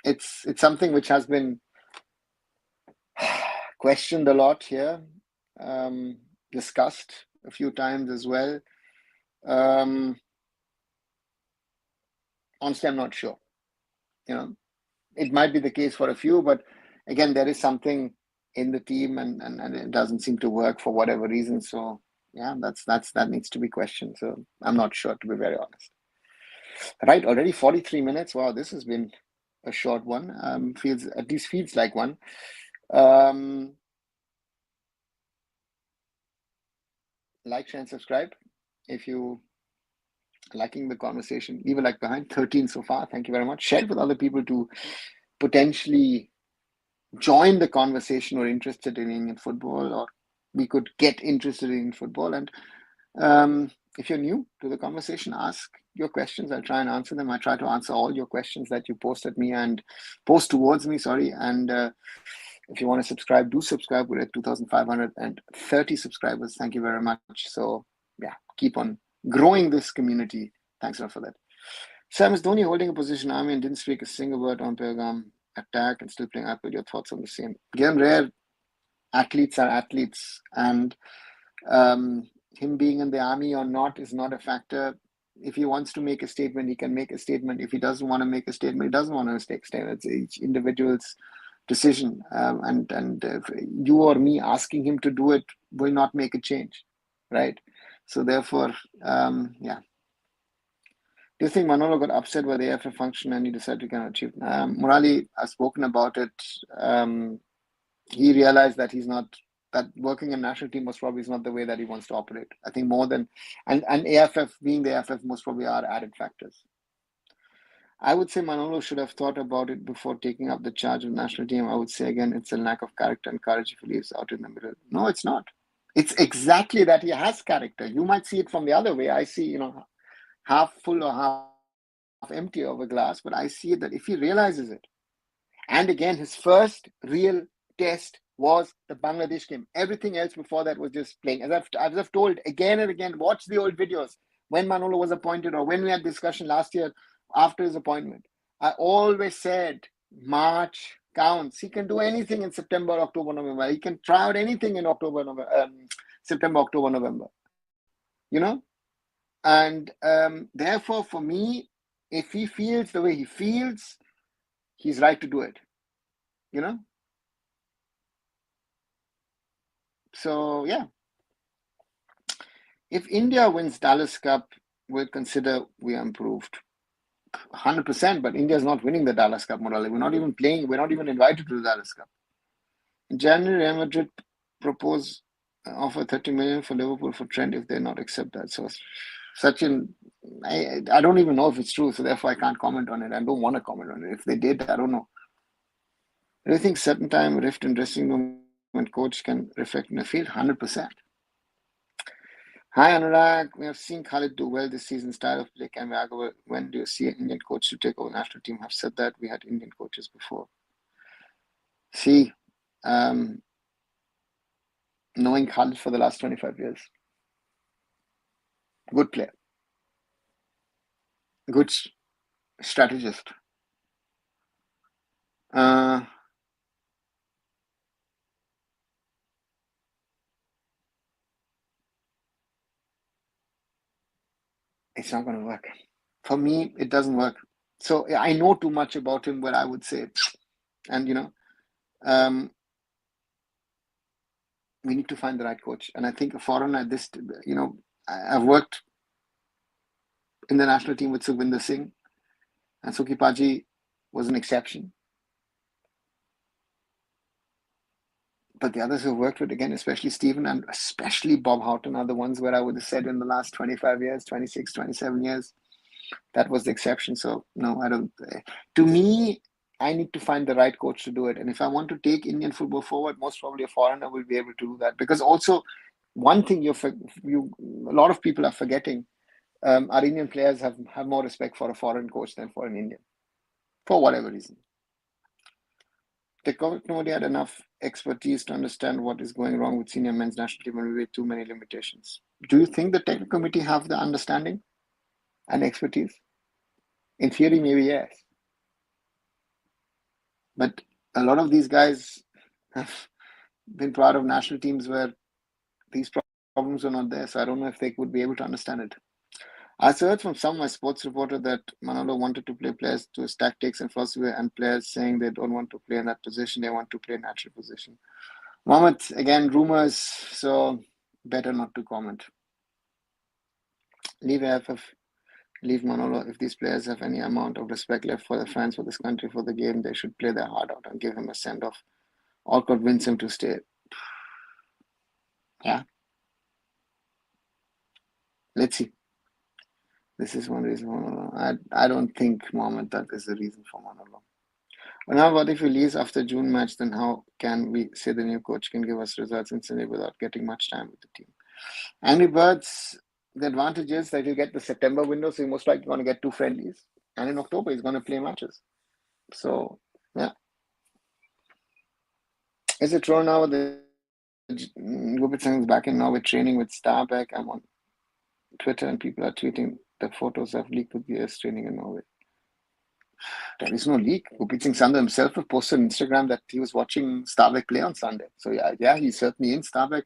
it's something which has been questioned a lot here, discussed a few times as well. Honestly, I'm not sure. It might be the case for a few, but again, there is something in the team, and it doesn't seem to work for whatever reason. So yeah, that needs to be questioned. So I'm not sure, to be very honest. Right, already 43 minutes. Wow, this has been a short one. Feels like one. Like, share, and subscribe. If you liking the conversation, leave a like behind. 13 so far. Thank you very much. Share it with other people to potentially join the conversation or interested in Indian football, or we could get interested in football. And if you're new to the conversation, ask your questions. I'll try and answer them. I try to answer all your questions that you post at me and post towards me. Sorry. And if you want to subscribe, do subscribe. We're at 2,530 subscribers. Thank you very much. So yeah, keep on growing this community. Thanks a lot for that. Sam, is Dhoni holding a position army and didn't speak a single word on Pergam attack and still playing up? With your thoughts on the same? Again, rare. Athletes are athletes, and him being in the army or not is not a factor. If he wants to make a statement, he can make a statement. If he doesn't want to make a statement, he doesn't want to make a statement. It's each individual's decision, and you or me asking him to do it will not make a change, right? So therefore, yeah. Do you think Manolo got upset by the AIFF function and he decided to kind of achieve? Murali, I've spoken about it. He realized that that working in national team most probably is not the way that he wants to operate. I think more than, and AIFF being the AIFF most probably are added factors. I would say Manolo should have thought about it before taking up the charge of national team. I would say again, it's a lack of character and courage if he leaves out in the middle. No, it's not. It's exactly that he has character. You might see it from the other way. I see, half full or half empty of a glass, but I see it that if he realizes it, and again, his first real test was the Bangladesh game. Everything else before that was just playing. As I've told again and again, watch the old videos when Manolo was appointed or when we had discussion last year after his appointment. I always said March counts. He can do anything in September, October, November. He can try out anything in September, October, November. And therefore, for me, if he feels the way he feels, he's right to do it. So yeah, if India wins Dallas Cup, we'll consider we are improved. 100%, but India is not winning the Dallas Cup, Morale. We're not even playing. We're not even invited to the Dallas Cup. In January, Real Madrid proposed offer 30 million for Liverpool for Trent if they not accept that. So, Sachin, I don't even know if it's true, so therefore I can't comment on it. I don't want to comment on it. If they did, I don't know. Do you think certain time rift in dressing room and coach can reflect in the field? 100%. Hi Anurag, we have seen Khalid do well this season. Style of play can be arguable. When do you see an Indian coach to take over national team? Have said that we had Indian coaches before. See, knowing Khalid for the last 25 years, good player, good strategist. It's not going to work. For me, it doesn't work. So I know too much about him where I would say, and we need to find the right coach. And I think a foreigner, I've worked in the national team with Sukhvinder Singh, and Suki Paji was an exception. But the others who worked with, again, especially Stephen and especially Bob Houghton, are the ones where I would have said in the last 25 years, 26, 27 years, that was the exception. So, no, I don't. To me, I need to find the right coach to do it. And if I want to take Indian football forward, most probably a foreigner will be able to do that. Because also, one thing a lot of people are forgetting, our Indian players have more respect for a foreign coach than for an Indian, for whatever reason. Nobody had enough expertise to understand what is going wrong with senior men's national team and we had too many limitations. Do you think the technical committee have the understanding and expertise? In theory, maybe yes. But a lot of these guys have been part of national teams where these problems are not there. So I don't know if they would be able to understand it. I heard from some of my sports reporter that Manolo wanted to play players to his tactics and philosophy, and players saying they don't want to play in that position, they want to play natural position. Mohammed, again, rumors, so better not to comment. Leave AIFF, leave Manolo. If these players have any amount of respect left for the fans, for this country, for the game, they should play their heart out and give him a send-off or convince him to stay. Yeah. Let's see. This is one reason for Manolo. I don't think, Mohammed, that is the reason for Manolo. But now, what if he leaves after June match? Then how can we say the new coach can give us results instantly without getting much time with the team? Angry Birds, the advantage is that he'll get the September window, so he's most likely going to get 2 friendlies. And in October, he's going to play matches. So, yeah. Is it true now that Gupit Singh is back in Norway training with Stabæk? I'm on Twitter and people are tweeting the photos of leaked with the training in Norway. There is no leak. Gupit Singh Sandhu himself posted on Instagram that he was watching Stabæk play on Sunday. So yeah, he's certainly in Stabæk,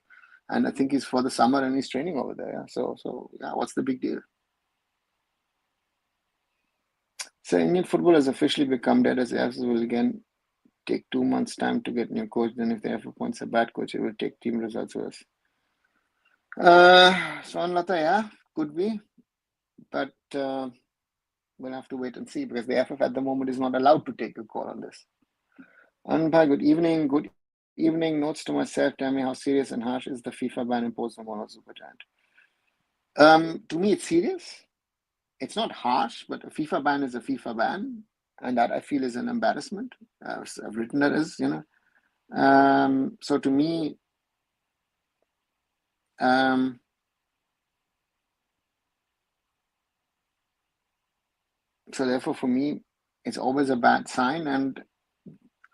and I think he's for the summer and he's training over there. Yeah? So yeah, what's the big deal? So Indian football has officially become dead, as AIFF will again take 2 months' time to get new coach. Then if the AIFF appoints a bad coach, it will take team results worse. Swanlata, yeah, could be, but we'll have to wait and see because the AIFF at the moment is not allowed to take a call on this. Anbhai, good evening. Good evening. Notes to myself. Tell me how serious and harsh is the FIFA ban imposed on one of Supergiant? To me, it's serious. It's not harsh, but a FIFA ban is a FIFA ban, and that I feel is an embarrassment. I've written that as, so to me, so therefore for me, it's always a bad sign. And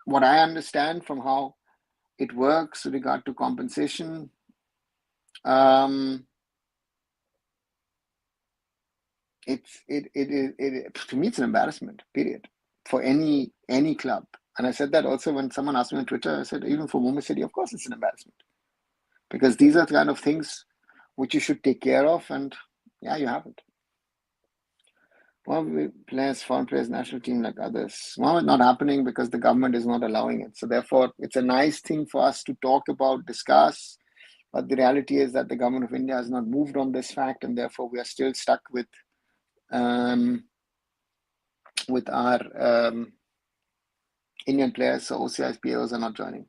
what I understand from how it works with regard to compensation, to me, it's an embarrassment, period, for any club. And I said that also when someone asked me on Twitter. I said, even for Mumbai City, of course, it's an embarrassment. Because these are the kind of things which you should take care of. And yeah, you haven't. Well, players, foreign players, national team like others. Well, it's not happening because the government is not allowing it. So therefore, it's a nice thing for us to talk about, discuss. But the reality is that the government of India has not moved on this fact. And therefore, we are still stuck with with our Indian players, so OCI's POs are not joining.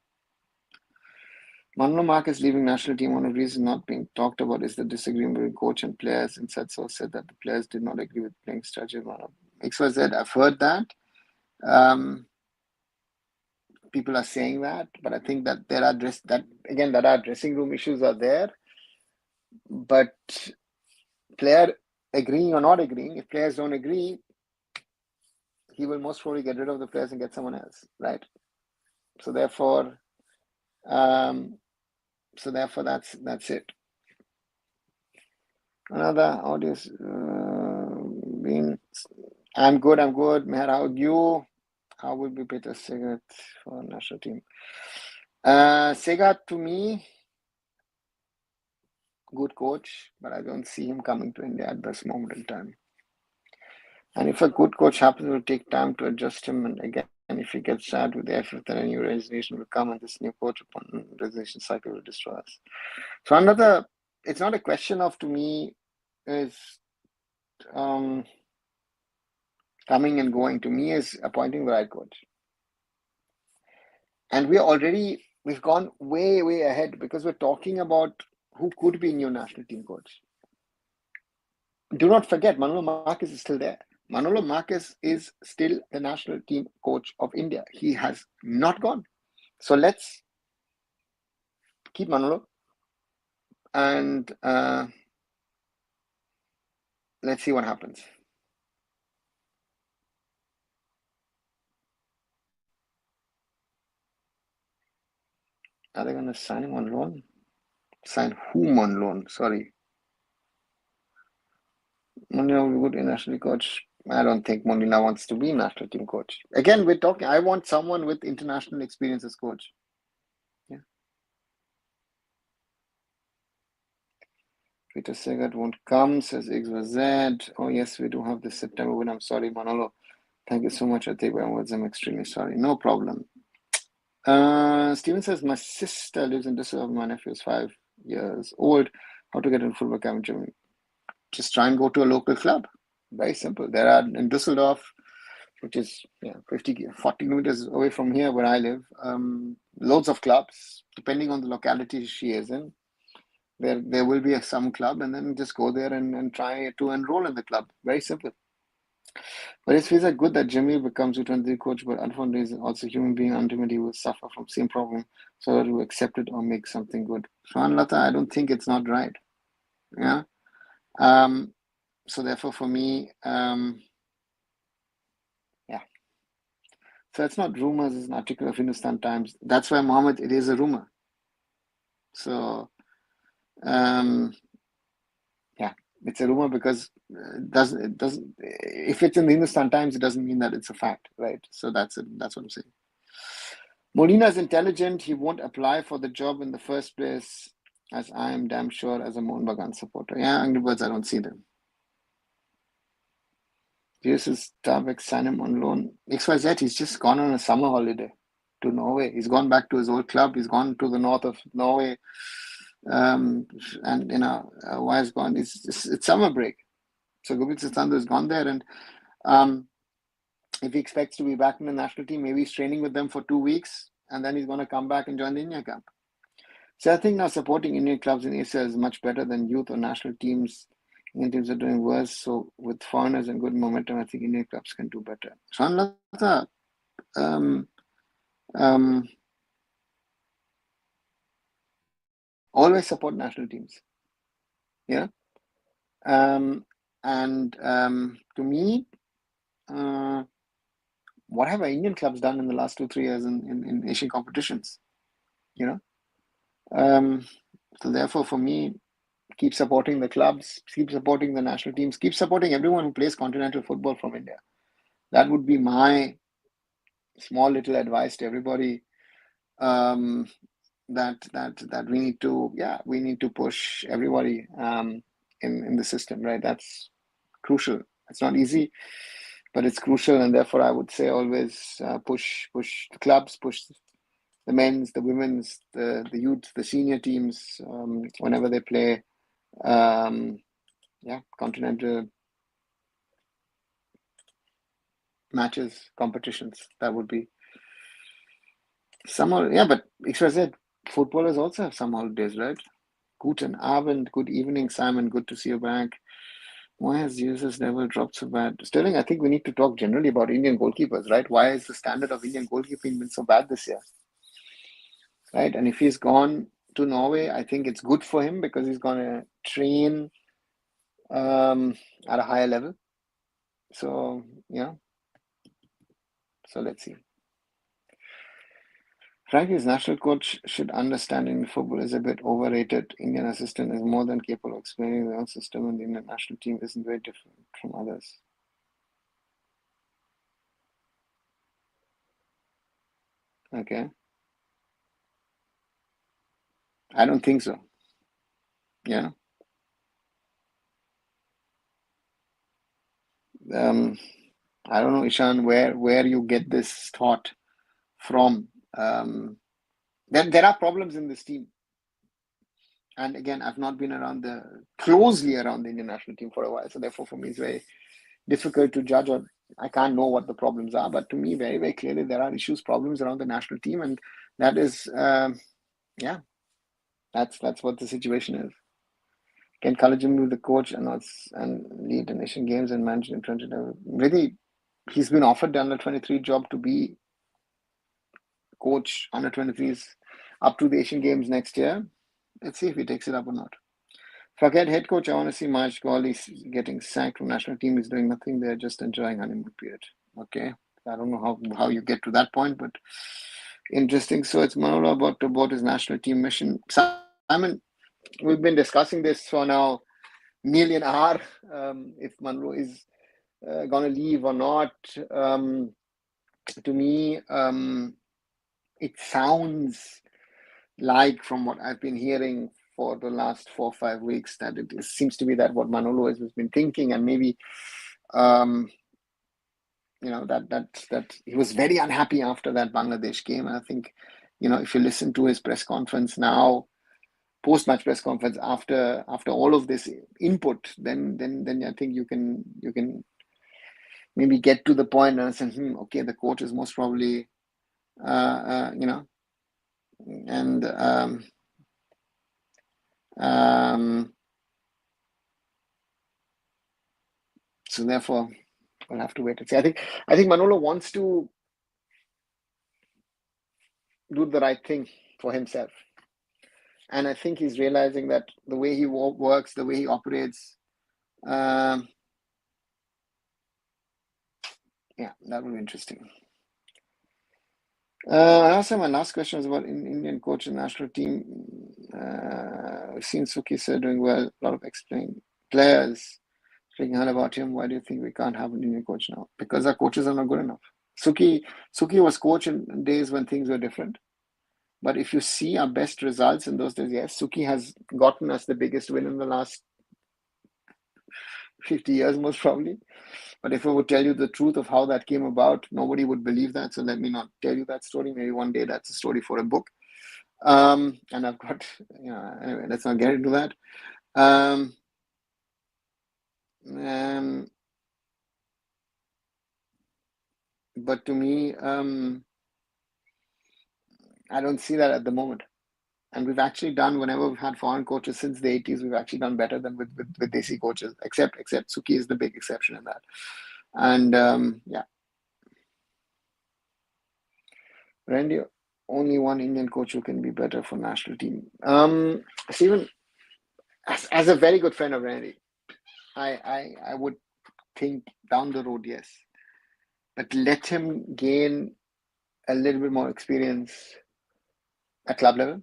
Manolo Marquez leaving national team. One of the reasons not being talked about is the disagreement between coach and players. Instead, so said that the players did not agree with playing strategy. XYZ, I've heard that. People are saying that, but I think that there are that our dressing room issues are there. But player agreeing or not agreeing, if players don't agree, he will most probably get rid of the players and get someone else, right? So therefore, that's it. Another audience I'm good. Meher, how are you? How will be Peter Sagat for national team? Sagat, to me, good coach, but I don't see him coming to India at this moment in time. And if a good coach happens, it will take time to adjust him. And again, if he gets sad with the AIFF, then a new resignation will come, and this new coach upon resignation cycle will destroy us. So it's not a question of, to me, is coming and going. To me, is appointing the right coach. And we've gone way, way ahead, because we're talking about who could be new national team coach. Do not forget, Manolo Marquez is still there. Manolo Marquez is still the national team coach of India. He has not gone. So let's keep Manolo, and let's see what happens. Are they going to sign him on loan? Sign whom on loan? Sorry. Molina will be good national coach. I don't think Molina wants to be national team coach. Again, I want someone with international experience as coach. Yeah. Peter Sagat won't come, says XYZ. Oh, yes, we do have this September win. I'm sorry, Manolo. Thank you so much. I take my words. I'm extremely sorry. No problem. Steven says, my sister lives in Düsseldorf. My nephew is 5 years old. How to get in football camp? Just try and go to a local club. Very simple. There are in Düsseldorf, which is 40 kilometers away from here where I live, loads of clubs, depending on the locality she is in. There will be some club, and then just go there and try to enroll in the club. Very simple. But it feels like good that Jimmy becomes U23 coach, but unfortunately, he's also a human being. Ultimately, will suffer from same problem. So to accept it or make something good. Lata, I don't think it's not right. Yeah. So therefore, for me, So it's not rumors, it's an article of Hindustan Times. That's why, Mohammed, it is a rumor. So, it's a rumor because if it's in the Hindustan Times, it doesn't mean that it's a fact, right? So that's it. That's what I'm saying. Molina is intelligent. He won't apply for the job in the first place, as I am damn sure as a Mohan Bagan supporter. Yeah, Angry Birds, I don't see them. This is Starbucks, sign him on loan. XYZ, he's just gone on a summer holiday to Norway. He's gone back to his old club. He's gone to the north of Norway. And why he's gone? It's summer break. So Gobit Sithandhu has gone there, and if he expects to be back in the national team, maybe he's training with them for 2 weeks, and then he's going to come back and join the India camp. So I think now supporting Indian clubs in Asia is much better than youth or national teams. Indian teams are doing worse. So with foreigners and good momentum, I think Indian clubs can do better. So always support national teams. Yeah. To me, what have our Indian clubs done in the last 2-3 years in Asian competitions? So therefore, for me, keep supporting the clubs, keep supporting the national teams, keep supporting everyone who plays continental football from India. That would be my small little advice to everybody. That we need to push everybody in the system, right? That's crucial. It's not easy, but it's crucial, and therefore I would say always push the clubs, push the men's, the women's, the youth, the senior teams whenever they play continental matches, competitions. That would be some, yeah, but XYZ, footballers also have some holidays, right? Guten Abend, good evening, Simon. Good to see you back. Why has Jesus never dropped so bad? Sterling, I think we need to talk generally about Indian goalkeepers, right? Why has the standard of Indian goalkeeping been so bad this year? Right? And if he's gone to Norway, I think it's good for him because he's going to train at a higher level. So, yeah. So let's see. Frankly, his national coach should understand Indian football is a bit overrated. Indian assistant is more than capable of explaining their own system, and the Indian national team isn't very different from others. Okay. I don't think so. Yeah. I don't know, Ishan, where you get this thought from. There are problems in this team. And again, I've not been closely around the Indian national team for a while. So therefore, for me, it's very difficult to judge, or I can't know what the problems are. But to me, very, very clearly, there are problems around the national team. And that is, yeah, that's what the situation is. Can Kallajam be the coach and lead the Asian Games and manage in 20? Really, he's been offered the under-23 job to be coach under-23s up to the Asian Games next year. Let's see if he takes it up or not. Forget head coach. I want to see Mahesh Kohli getting sacked from national team. He's doing nothing. They're just enjoying honeymoon period. Okay. I don't know how you get to that point, but interesting. So it's Manolo about his national team mission. Simon, we've been discussing this for now nearly an hour. If Manolo is going to leave or not. To me, it sounds like, from what I've been hearing for the last 4 or 5 weeks, that it seems to be that what Manolo has been thinking, and maybe that he was very unhappy after that Bangladesh game. And I think, if you listen to his press conference now, post-match press conference, after all of this input, then I think you can maybe get to the point and say, okay, the coach is most probably and so therefore we'll have to wait and see. I think Manolo wants to do the right thing for himself, and I think he's realizing that the way he works, the way he operates, yeah, that will be interesting. Also, my last question was about Indian coach and national team. We've seen Suki sir doing well, a lot of explaining players. Speaking about him, why do you think we can't have an Indian coach now? Because our coaches are not good enough. Suki was coach in days when things were different. But if you see our best results in those days, yes, Suki has gotten us the biggest win in the last 50 years, most probably. But if I would tell you the truth of how that came about, nobody would believe that. So let me not tell you that story. Maybe one day that's a story for a book. And I've got, anyway, let's not get into that. But to me, I don't see that at the moment. And we've actually done, whenever we've had foreign coaches since the 80s, we've actually done better than with Desi coaches, except Suki is the big exception in that. And yeah. Randy, only one Indian coach who can be better for national team. Stephen, as a very good friend of Randy, I would think down the road, yes. But let him gain a little bit more experience at club level,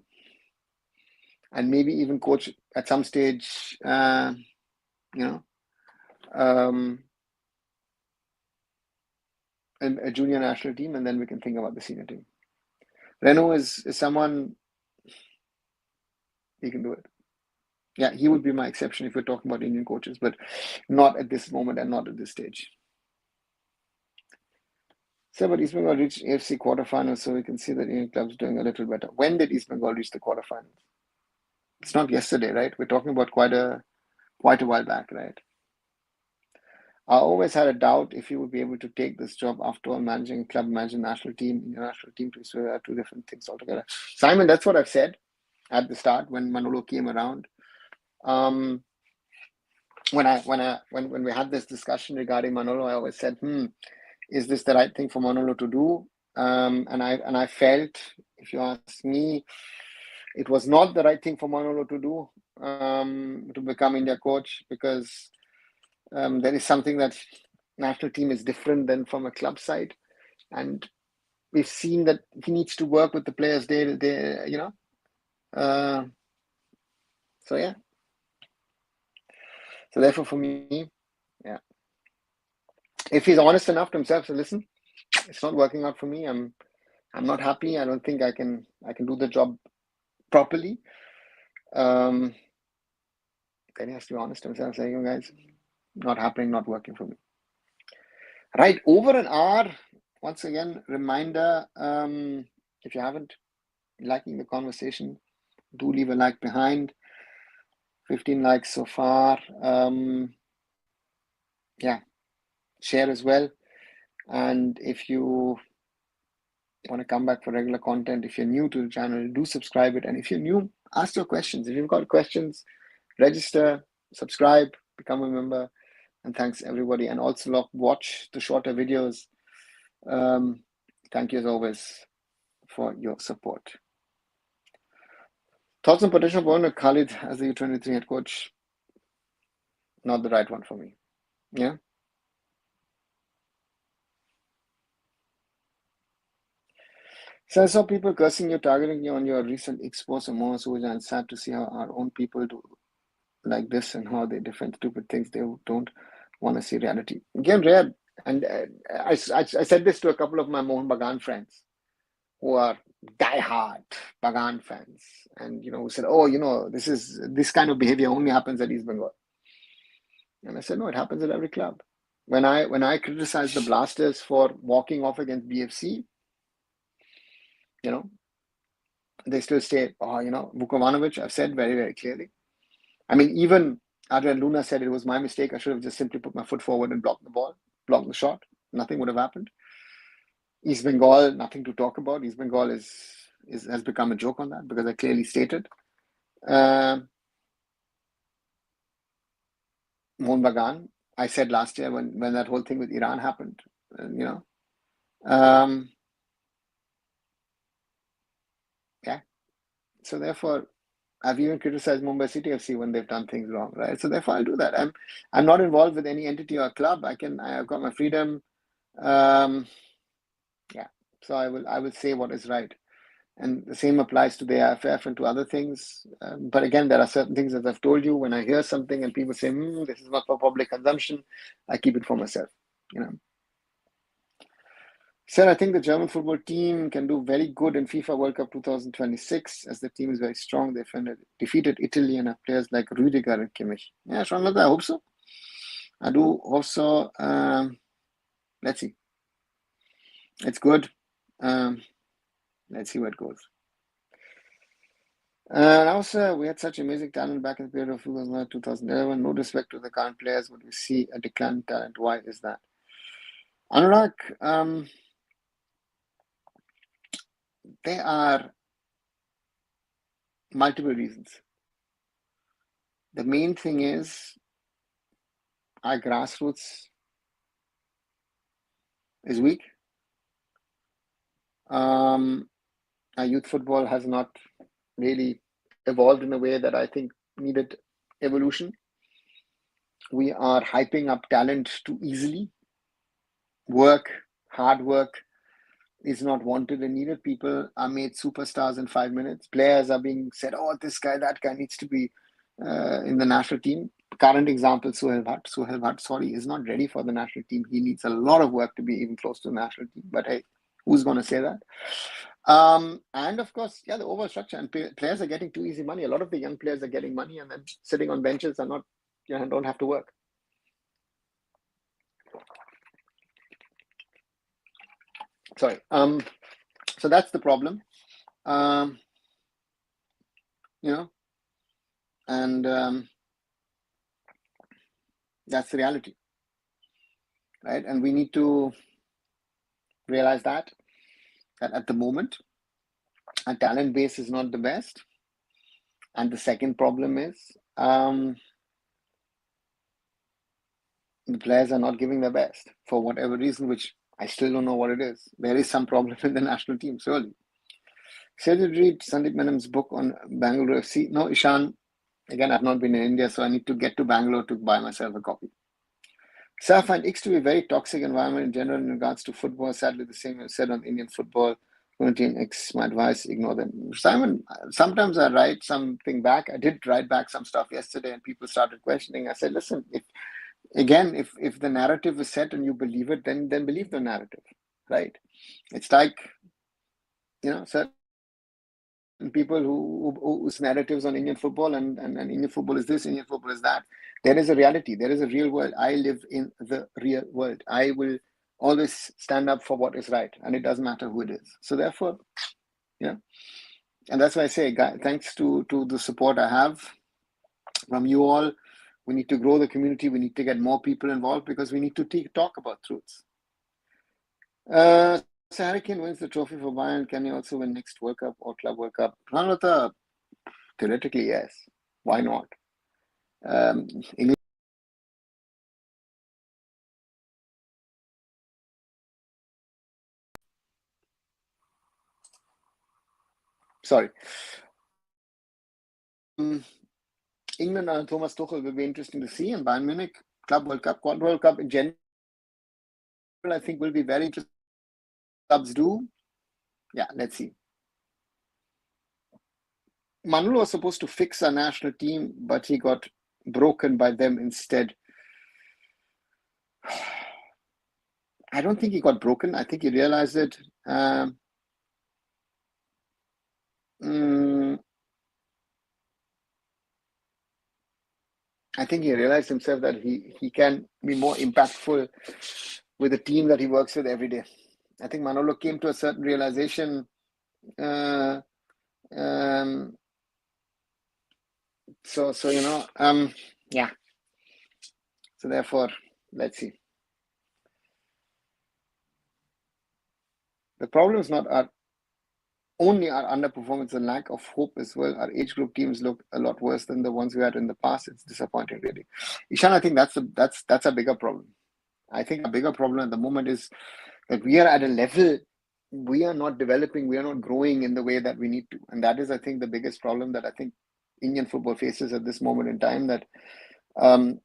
and maybe even coach at some stage, a junior national team, and then we can think about the senior team. Reno is someone, he can do it. Yeah, he would be my exception if we're talking about Indian coaches, but not at this moment and not at this stage. So, but East Bengal reached AFC quarterfinals, so we can see that Indian clubs doing a little better. When did East Bengal reach the quarterfinals? It's not yesterday, right? We're talking about quite a while back, right? I always had a doubt if you would be able to take this job after all, managing club, managing national team, international team. So there are two different things altogether. Simon, that's what I've said at the start when Manolo came around. When we had this discussion regarding Manolo, I always said, is this the right thing for Manolo to do? And I felt, if you ask me, it was not the right thing for Manolo to do, to become India coach, because there is something that national team is different than from a club side, and we've seen that he needs to work with the players so yeah. So therefore, for me, yeah, if he's honest enough to himself, so listen, it's not working out for me. I'm not happy. I don't think I can do the job properly. Then he has to be honest to himself, saying, "You guys, not happening, not working for me." Right, over an hour. Once again, reminder: if you haven't liking the conversation, do leave a like behind. 15 likes so far. Yeah, share as well. And if you want to come back for regular content, if you're new to the channel, do subscribe it. And if you're new, ask your questions. If you've got questions, register, subscribe, become a member. And thanks everybody. And also watch the shorter videos. Thank you as always for your support. Thoughts on potential appointment of Khalid as the U23 head coach? Not the right one for me. Yeah. So I saw people cursing you, targeting you on your recent expose of Moha Suja, and sad to see how our own people do like this and how they defend stupid things. They don't want to see reality. Again, rare. And I said this to a couple of my Mohan Bagan friends who are diehard Bagan fans, and who said, "Oh, this kind of behavior only happens at East Bengal." And I said, "No, it happens at every club." When I criticized the Blasters for walking off against BFC, they still say, Vukovic, I've said very, very clearly. I mean, even Adrian Luna said it was my mistake. I should have just simply put my foot forward and blocked the ball, blocked the shot. Nothing would have happened. East Bengal, nothing to talk about. East Bengal has become a joke on that because I clearly stated. Mohun Bagan, I said last year when that whole thing with Iran happened, yeah. So therefore, I've even criticized Mumbai City FC when they've done things wrong, right? So therefore, I'll do that. I'm not involved with any entity or club. I've got my freedom. Yeah. So I will say what is right, and the same applies to the AIFF and to other things. But again, there are certain things, as I've told you, when I hear something and people say, "This is not for public consumption," I keep it for myself. Sir, I think the German football team can do very good in FIFA World Cup 2026 as the team is very strong. They defeated Italy and have players like Rüdiger and Kimmich. Yeah, Sean, I hope so. I do hope so. Let's see. It's good. Let's see where it goes. And also, we had such amazing talent back in the period of 2009, 2011. No disrespect to the current players, but we see a decline in talent. Why is that? Anurag, there are multiple reasons. The main thing is our grassroots is weak. Our youth football has not really evolved in a way that I think needed evolution. We are hyping up talent too easily. Hard work is not wanted and needed. People are made superstars in 5 minutes. Players are being said, "Oh, this guy, that guy needs to be in the national team." Current example, Sohail Bhatt, is not ready for the national team. He needs a lot of work to be even close to the national team. But hey, who's going to say that? And of course, the overall structure, and players are getting too easy money. A lot of the young players are getting money and then sitting on benches and don't have to work. Sorry. So that's the problem. And that's the reality. right? And we need to realize that at the moment, our talent base is not the best. And the second problem is the players are not giving their best for whatever reason, which I still don't know what it is. There is some problem in the national team, surely. So did you read Sandeep Menam's book on Bangalore FC? No, Ishan. Again, I've not been in India, so I need to get to Bangalore to buy myself a copy. So I find X to be a very toxic environment in general in regards to football. Sadly, the same is said on Indian football. Team X, my advice, ignore them. Simon, sometimes I write something back. I did write back some stuff yesterday and people started questioning. I said, listen, if the narrative is set and you believe it, then believe the narrative, right? It's like, certain people whose narratives on Indian football and Indian football is this, Indian football is that. There is a reality. There is a real world. I live in the real world. I will always stand up for what is right, and it doesn't matter who it is. So therefore, and that's why I say, thanks to the support I have from you all, we need to grow the community. We need to get more people involved because we need to talk about truths. So Harry Kane wins the trophy for Bayern. Can he also win next World Cup or Club World Cup? Pranata, theoretically, yes. Why not? Sorry. England and Thomas Tuchel will be interesting to see, and Bayern Munich, Club World Cup, Quad World Cup in general, I think will be very interesting. Clubs do. Yeah, let's see. Manolo was supposed to fix our national team, but he got broken by them instead. I don't think he got broken. I think he realized it. I think he realized himself that he can be more impactful with the team that he works with every day. I think Manolo came to a certain realization. Yeah. So therefore, let's see. The problem is not only our underperformance and lack of hope as well. Our age group teams look a lot worse than the ones we had in the past. It's disappointing, really. Ishan, I think that's a bigger problem. I think a bigger problem at the moment is that we are at a level, we are not developing, we are not growing in the way that we need to. And that is, I think, the biggest problem that I think Indian football faces at this moment in time, that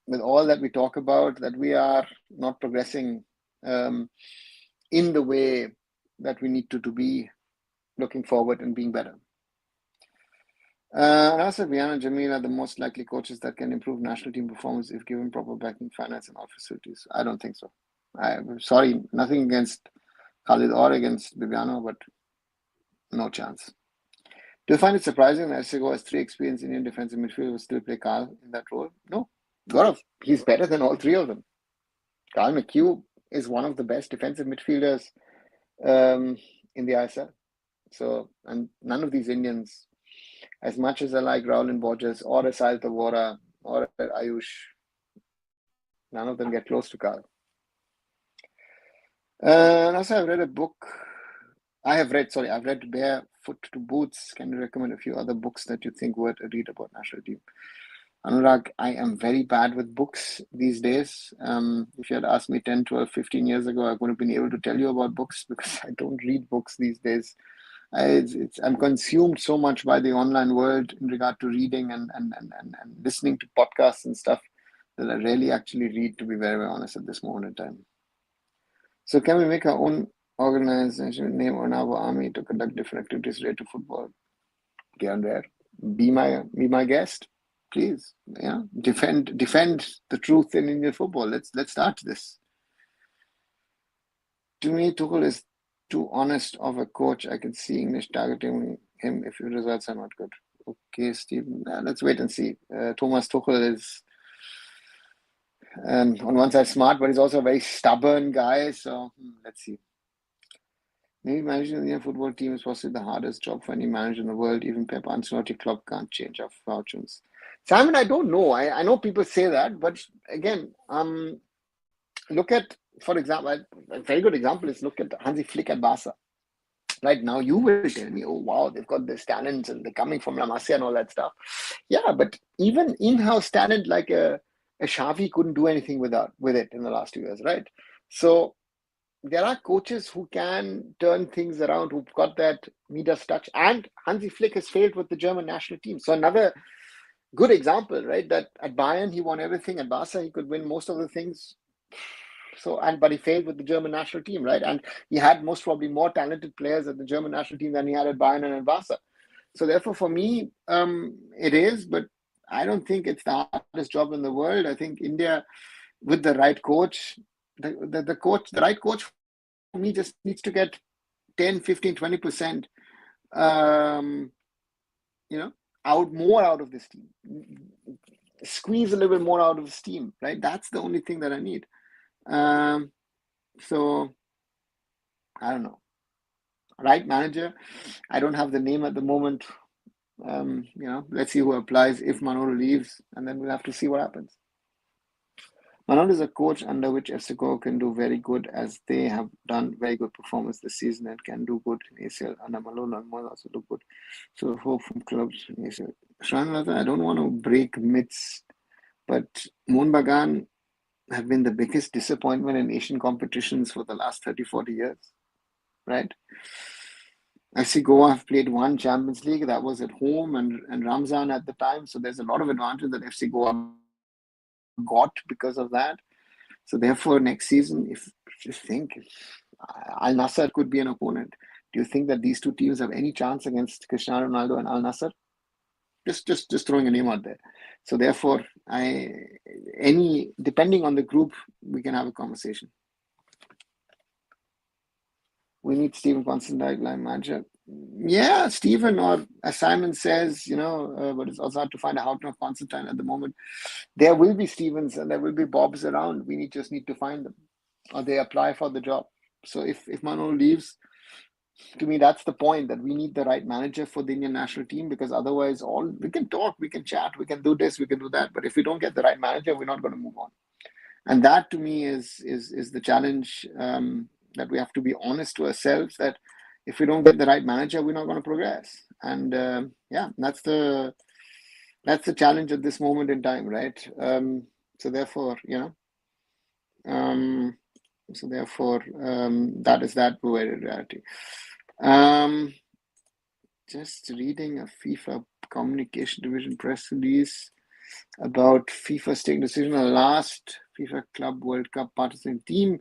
with all that we talk about, that we are not progressing in the way that we need to be looking forward and being better. Also, Viana and Jamil are the most likely coaches that can improve national team performance if given proper backing, finance, and all facilities. I don't think so. I'm sorry, nothing against Khalid or against Bibiano, but no chance. Do you find it surprising that Sego has 3 experienced Indian defensive midfielders who still play Carl in that role? No. Gaurav, he's better than all 3 of them. Carl McHugh is one of the best defensive midfielders in the ISL. So, and none of these Indians, as much as I like Raul and Borges or Asal Tavora or Ayush, none of them get close to Carl. And also, I've read a book. I've read Barefoot to Boots. Can you recommend a few other books that you think worth a read about national team? Anurag, I am very bad with books these days. If you had asked me 10, 12, 15 years ago, I would have been able to tell you about books because I don't read books these days. I'm consumed so much by the online world in regard to reading and listening to podcasts and stuff that I rarely actually read, to be very, very honest, at this moment in time. So can we make our own organization, name on our army to conduct different activities related to football? Get on there. Be my guest, please. Yeah, defend the truth in Indian football. Let's start this. To me, Tuchel is too honest of a coach. I can see English targeting him if your results are not good. Okay, Steve. Let's wait and see. Thomas Tuchel is on one side smart, but he's also a very stubborn guy. So let's see. Maybe managing the Indian football team is possibly the hardest job for any manager in the world. Even Pep Ancelotti club can't change our fortunes. Simon, I don't know. I know people say that, but again, look at for example, a very good example is look at Hansi Flick at Barca. Right now, you will tell me, oh wow, they've got this talents and they're coming from La Masia and all that stuff. Yeah, but even in-house talent like a Xavi couldn't do anything with it in the last 2 years, right? So there are coaches who can turn things around, who've got that Midas touch. And Hansi Flick has failed with the German national team. So another good example, right? That at Bayern he won everything, at Barca he could win most of the things. So but he failed with the German national team, right? And he had most probably more talented players at the German national team than he had at Bayern and at Barca. So therefore, for me, it is, but I don't think it's the hardest job in the world. I think India, with the right coach, the right coach for me just needs to get 10, 15, 20%, out of this team. Squeeze a little bit more out of this team, right? That's the only thing that I need. So I don't know. Right manager, I don't have the name at the moment. Let's see who applies if Manolo leaves, and then we'll have to see what happens. Manolo is a coach under which FC Goa can do very good, as they have done very good performance this season and can do good in ACL. Under Manolo and Moy also do good. So hope from clubs in ACL. Shranlata, I don't want to break myths, but Mohun Bagan have been the biggest disappointment in Asian competitions for the last 30, 40 years, right? FC Goa have played one Champions League, that was at home and Ramzan at the time. So there's a lot of advantage that FC Goa got because of that. So therefore, next season, if you think Al Nassr could be an opponent, do you think that these two teams have any chance against Cristiano Ronaldo and Al Nassr? Just throwing a name out there. So therefore, depending on the group, we can have a conversation. We need Stephen Constantine, line manager. Yeah, Stephen, or as Simon says, but it's also hard to find a Houghton of Constantine at the moment. There will be Stevens and there will be Bobs around. We just need to find them, or they apply for the job. So if Manolo leaves, to me, that's the point, that we need the right manager for the Indian national team, because otherwise we can talk, we can chat, we can do this, we can do that. But if we don't get the right manager, we're not going to move on. And that to me is the challenge, that we have to be honest to ourselves, that if we don't get the right manager, we're not going to progress. And that's the challenge at this moment in time, right? So therefore, that is that reality. Just reading a FIFA communication division press release about FIFA's taking decision on the last FIFA Club World Cup participating team.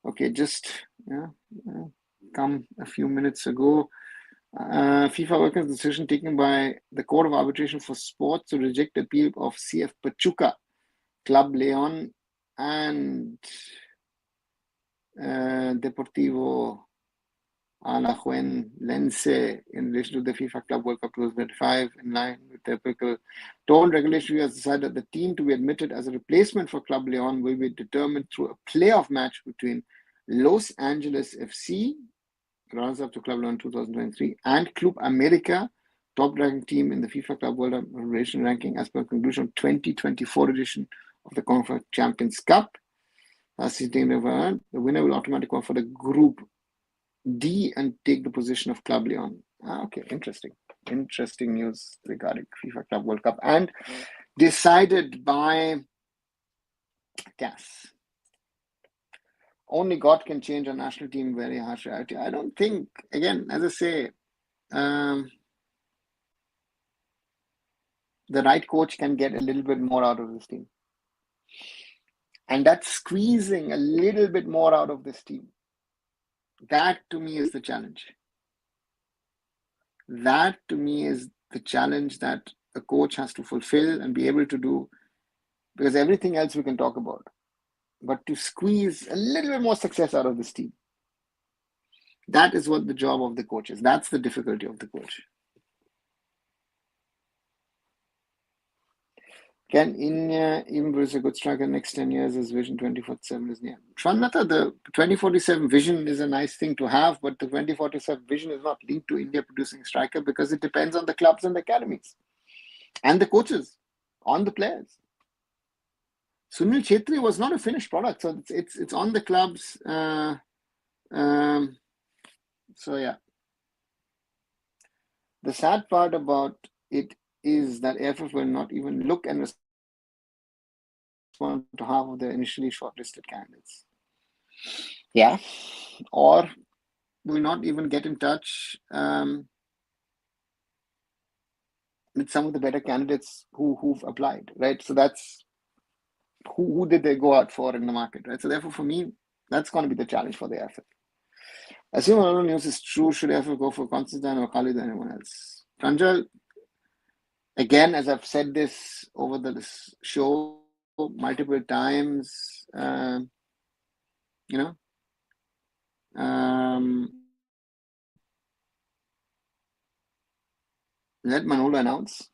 Okay, just come a few minutes ago. FIFA welcomes decision taken by the Court of Arbitration for Sports to reject appeal of CF Pachuca, Club Leon, and Deportivo Alajuelense in relation to the FIFA Club World Cup 2025. In line with typical torn regulation, we have decided that the team to be admitted as a replacement for Club Leon will be determined through a playoff match between Los Angeles FC, runners-up to Club Leon 2023, and Club America, top-ranked team in the FIFA Club World Federation ranking as per conclusion of 2024 edition of the CONCACAF Champions Cup. The winner will automatically qualify for the Group D and take the position of Club Leon. Okay, interesting news regarding FIFA Club World Cup, and decided by CAS. Only God can change a national team, very harsh reality. I don't think, again, as I say, the right coach can get a little bit more out of this team. And that's squeezing a little bit more out of this team. That to me is the challenge. That to me is the challenge that a coach has to fulfill and be able to do, because everything else we can talk about. But to squeeze a little bit more success out of this team, that is what the job of the coach is. That's the difficulty of the coach. Can India even produce a good striker next 10 years as Vision 2047 is near? Shwanlata, the 2047 vision is a nice thing to have, but the 2047 vision is not linked to India producing a striker, because it depends on the clubs and the academies and the coaches, on the players. Sunil Chhetri was not a finished product, so it's on the clubs. So yeah, the sad part about it is that AIFF will not even look and respond to half of the initially shortlisted candidates. Yeah, or will not even get in touch with some of the better candidates who've applied, right? So that's who did they go out for in the market, right? So therefore, for me, that's going to be the challenge for the AIFF. Assuming all news is true, should AIFF go for Constantine or Khalid or anyone else? Pranjal, again, as I've said this over this show multiple times, you know, let Manolo announce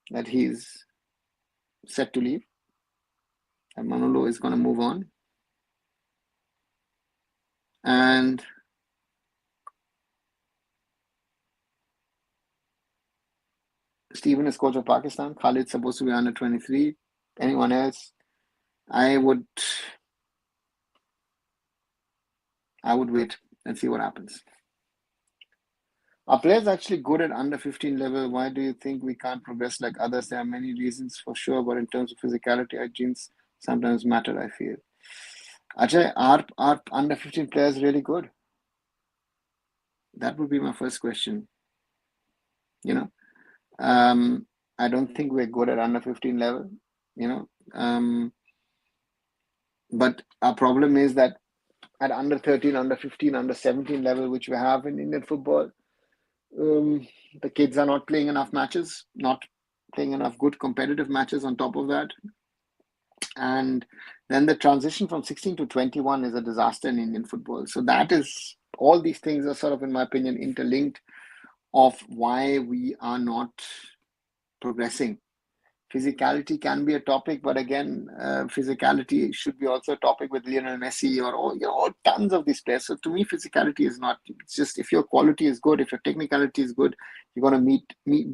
that he's set to leave, and Manolo is going to move on. And Stephen is coach of Pakistan. Khalid's supposed to be under 23. Anyone else? I would wait and see what happens. Are players actually good at under 15 level? Why do you think we can't progress like others? There are many reasons for sure, but in terms of physicality, our genes sometimes matter, I feel. Ajay, are under 15 players really good? That would be my first question. You know, I don't think we're good at under 15 level, you know. But our problem is that at under 13, under 15, under 17 level, which we have in Indian football, the kids are not playing enough matches, not playing enough good competitive matches on top of that. And then the transition from 16 to 21 is a disaster in Indian football. So that is, all these things are sort of, in my opinion, interlinked of why we are not progressing. Physicality can be a topic, but again, physicality should be also a topic with Lionel Messi or all tons of these players. So to me, physicality is not. It's just if your quality is good, if your technicality is good, you're going to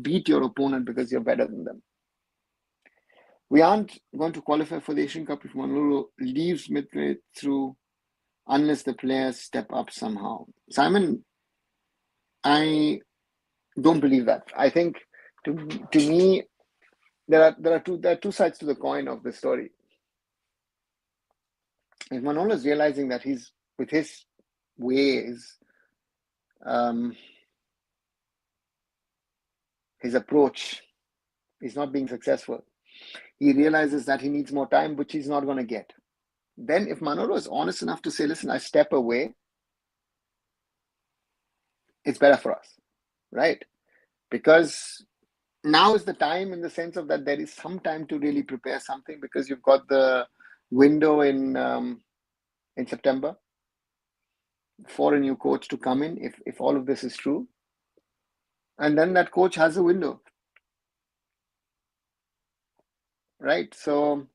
beat your opponent because you're better than them. We aren't going to qualify for the Asian Cup if Manolo leaves midway through, unless the players step up somehow. Simon, I don't believe that. I think to me, there are two sides to the coin of the story. If Manolo is realizing that he's, with his ways, his approach is not being successful, he realizes that he needs more time, which he's not going to get. Then if Manolo is honest enough to say, listen, I step away, it's better for us, right? Because now is the time, in the sense of that there is some time to really prepare something, because you've got the window in September for a new coach to come in, if all of this is true. And then that coach has a window, right? So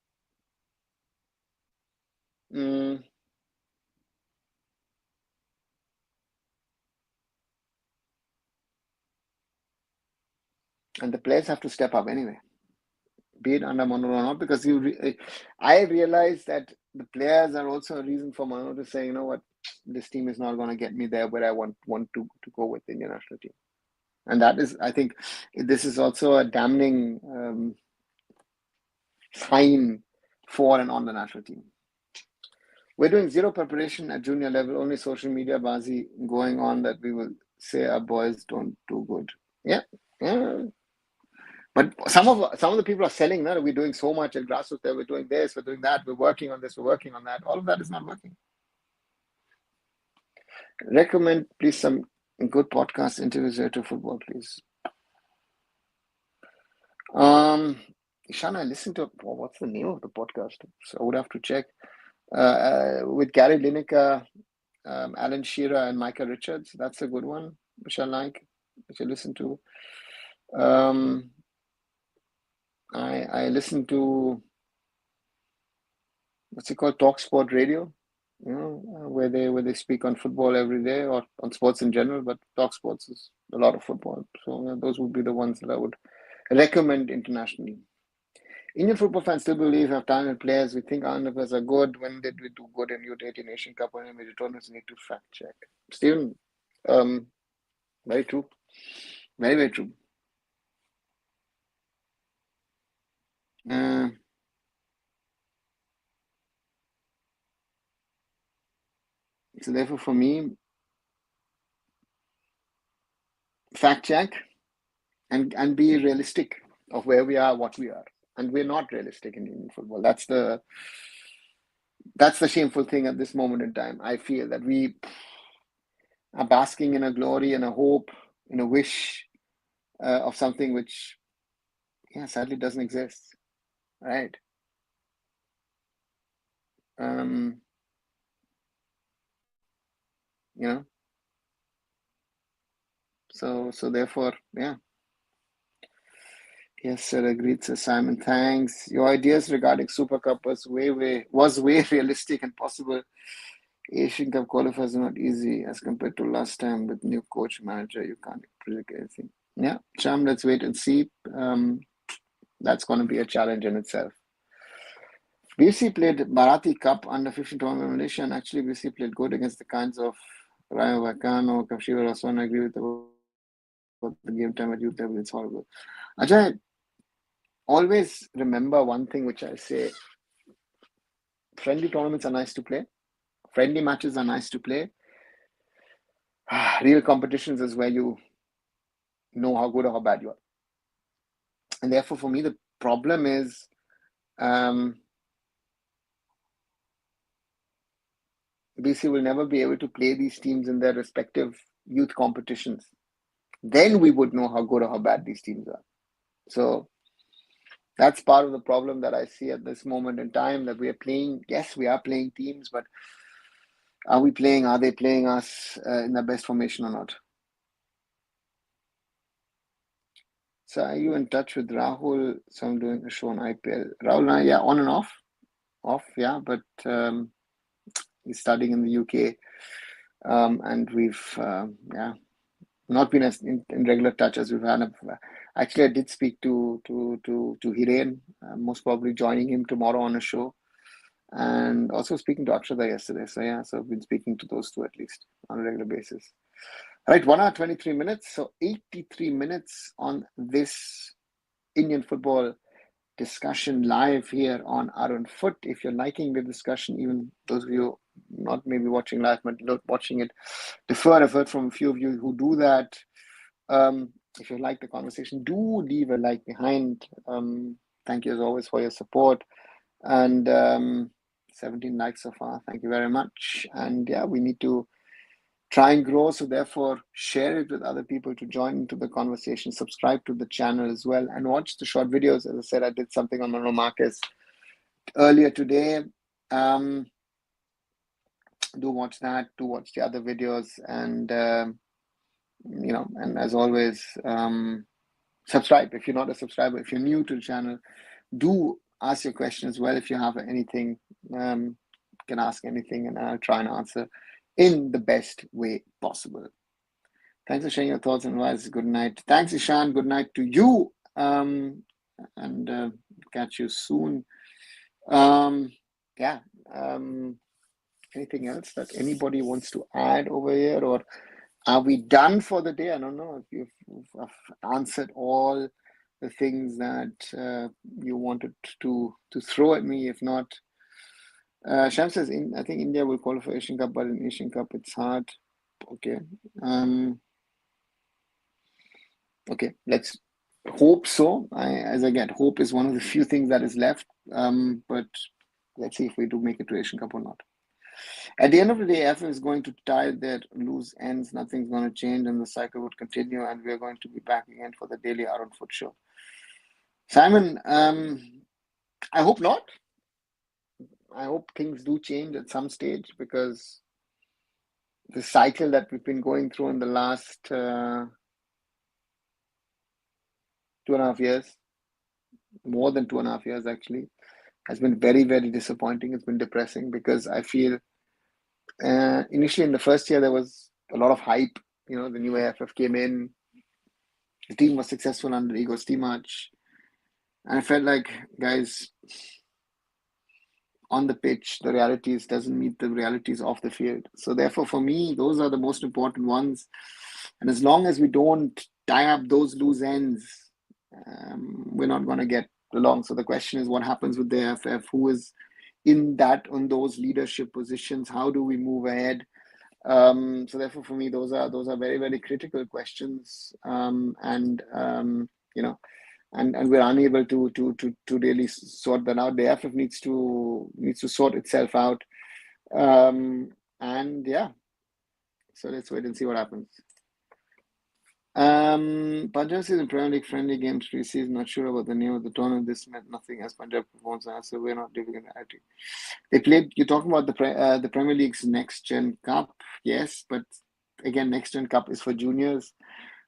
and the players have to step up anyway, be it under Manolo or not, because I realize that the players are also a reason for Manolo to say, you know what, this team is not going to get me there where I want to go with the Indian national team. And that is, I think, this is also a damning sign for and on the national team. We're doing zero preparation at junior level, only social media bazi going on that we will say our boys don't do good. Yeah. But some of the people are selling that we're doing so much at grassroots there, we're doing this, we're doing that, we're working on this, we're working on that. All of that is not working. Recommend, please, some good podcast interviews related to football, please. Ishan, I listened to, what's the name of the podcast? So I would have to check. With Gary Lineker, Alan Shearer, and Micah Richards. That's a good one, which I like, which I listen to. I listen to, what's it called, Talk Sport Radio, where they speak on football every day, or on sports in general, but Talk Sports is a lot of football. So those would be the ones that I would recommend internationally. Indian football fans still believe have talented players. We think our numbers are good. When did we do good in U18 Asian Cup or any major tournaments? Need to fact check. Stephen, very true. Very, very true. So therefore, for me, fact check and be realistic of where we are, what we are. And we're not realistic in Indian football. That's the shameful thing at this moment in time. I feel that we are basking in a glory and a hope, in a wish of something which, sadly doesn't exist, right? You know, so therefore, Yes, sir, agreed, Sir Simon. Thanks. Your ideas regarding Super Cup was way realistic and possible. Asian Cup qualifiers are not easy as compared to last time with new coach manager. You can't predict anything. Yeah, Sham, let's wait and see. That's going to be a challenge in itself. BC played Bharati Cup under 15 tournament in Malaysia, and actually BC played good against the kinds of Rayo Vallecano, Kashiwa Raswan. I agree with the game time at youth level. It's horrible. Ajay, always remember one thing which I say: friendly tournaments are nice to play. Friendly matches are nice to play. Real competitions is where you know how good or how bad you are. And therefore, for me, the problem is BC will never be able to play these teams in their respective youth competitions. Then we would know how good or how bad these teams are. So that's part of the problem that I see at this moment in time, that we are playing. Yes, we are playing teams, but are they playing us in the best formation or not? So are you in touch with Rahul? So I'm doing a show on IPL. Rahul, yeah, on and off. Yeah, but he's studying in the UK. And we've, not been as in regular touch as we've had. Actually, I did speak to Hiren, most probably joining him tomorrow on a show, and also speaking to Akshada yesterday. So I've been speaking to those two at least on a regular basis. Right, 1 hour 23 minutes. So 83 minutes on this Indian football discussion live here on arunfoot. If you're liking the discussion, even those of you not maybe watching live but not watching it deferred, I've heard from a few of you who do that. If you like the conversation, do leave a like behind. Thank you as always for your support. And 17 likes so far. Thank you very much. And we need to try and grow. So therefore, share it with other people to join into the conversation. Subscribe to the channel as well and watch the short videos. As I said, I did something on Manolo Marquez earlier today. Do watch that. Do watch the other videos. And, and as always, subscribe. If you're not a subscriber, if you're new to the channel, do ask your question as well. If you have anything, can ask anything and I'll try and answer in the best way possible. Thanks for sharing your thoughts and advice. Good night. Thanks, Ishan. Good night to you. And catch you soon. Anything else that anybody wants to add over here, or are we done for the day? I don't know if you've answered all the things that you wanted to throw at me. If not, Sham says, I think India will qualify for Asian Cup, but in Asian Cup it's hard. Okay. Okay, let's hope so. Hope is one of the few things that is left. But let's see if we do make it to Asian Cup or not. At the end of the day, AIFF is going to tie their loose ends. Nothing's going to change, and the cycle would continue. And we are going to be back again for the daily arunfoot show. Simon, I hope not. I hope things do change at some stage, because the cycle that we've been going through in the last 2.5 years, more than 2.5 years actually, has been very, very disappointing. It's been depressing, because I feel initially in the first year there was a lot of hype. The new AIFF came in, the team was successful under Igor Stimac, And I felt like, guys, on the pitch, the realities doesn't meet the realities off the field. So therefore, for me, those are the most important ones. And as long as we don't tie up those loose ends, we're not going to get along. So the question is, what happens with the AIFF? Who is on those leadership positions? How do we move ahead? So therefore, for me, those are very, very critical questions. And we're unable to really sort that out. The AIFF needs to sort itself out. And yeah, so let's wait and see what happens. Punjab season Premier League friendly games pre-season. Not sure about the name of the tournament. This meant nothing as Punjab performs now, so we're not living in reality. They played. You're talking about the Premier League's Next Gen Cup, yes, but again, Next Gen Cup is for juniors.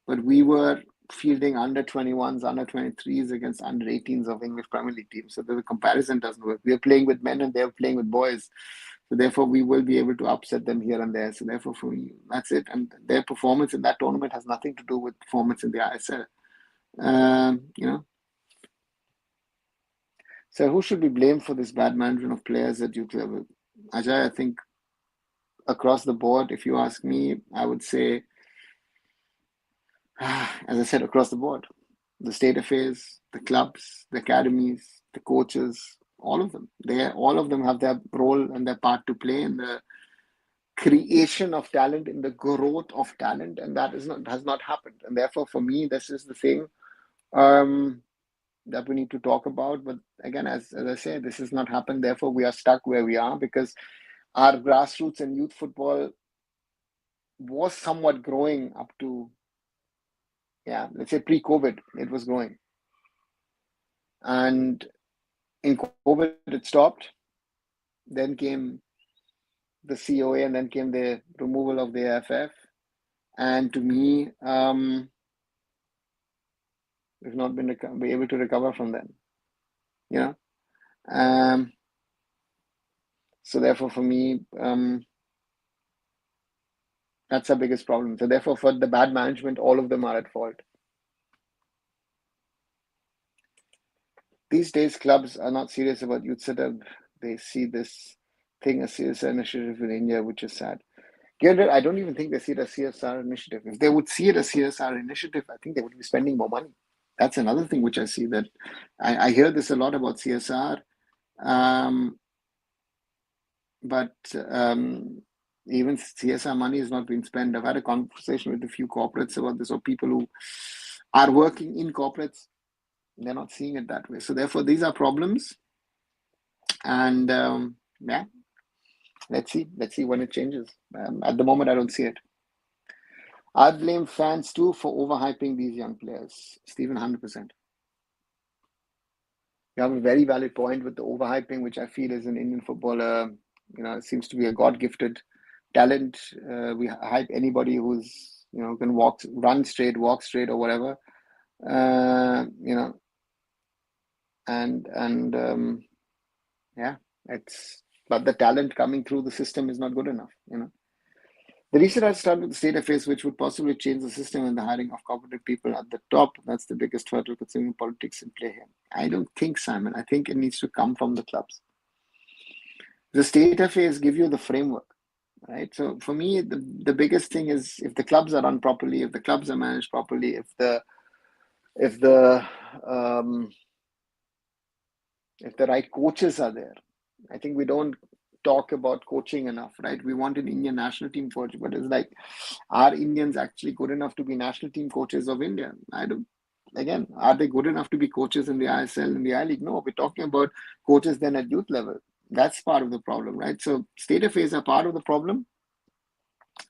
But we were fielding under 21s, under 23s against under 18s of English Premier League teams. So the comparison doesn't work. We are playing with men and they're playing with boys. So therefore, we will be able to upset them here and there. So therefore, for me, that's it. And their performance in that tournament has nothing to do with performance in the ISL. So who should be blamed for this bad management of players at youth level? Ajay, I think across the board, if you ask me, I would say, as I said, across the board, the state affairs, the clubs, the academies, the coaches, all of them. All of them have their role and their part to play in the creation of talent, in the growth of talent, and that has not happened. And therefore, for me, this is the thing that we need to talk about. But again, as I say, this has not happened. Therefore, we are stuck where we are because our grassroots and youth football was somewhat growing up to, let's say pre-COVID, it was growing. And in COVID, it stopped. Then came the COA and then came the removal of the AIFF. And to me, we've not been able to recover from them. So therefore, for me, that's our biggest problem. So therefore, for the bad management, all of them are at fault. These days, clubs are not serious about youth setup. They see this thing as serious initiative in India, which is sad. Given I don't even think they see it as CSR initiative. If they would see it as CSR initiative, I think they would be spending more money. That's another thing which I see, that I hear this a lot about CSR, but even CSR money is not being spent. I've had a conversation with a few corporates about this, or people who are working in corporates. They're not seeing it that way. So therefore, these are problems. And let's see when it changes. At the moment, I don't see it. I blame fans too for overhyping these young players. Stephen, 100%. You have a very valid point with the overhyping, which I feel is an Indian footballer. It seems to be a God-gifted talent. We hype anybody who's can run straight, walk straight, or whatever. But the talent coming through the system is not good enough. The reason I started with the state affairs, which would possibly change the system and the hiring of competent people at the top. That's the biggest hurdle considering politics in play here. I don't think, Simon. I think it needs to come from the clubs. The state affairs give you the framework, right? So for me, the biggest thing is if the clubs are run properly, if the clubs are managed properly, if the right coaches are there. I think we don't talk about coaching enough, right? We want an Indian national team coach, but it's like, are Indians actually good enough to be national team coaches of India? Are they good enough to be coaches in the ISL and the I-League? No, we're talking about coaches then at youth level. That's part of the problem, right? So state affairs are part of the problem.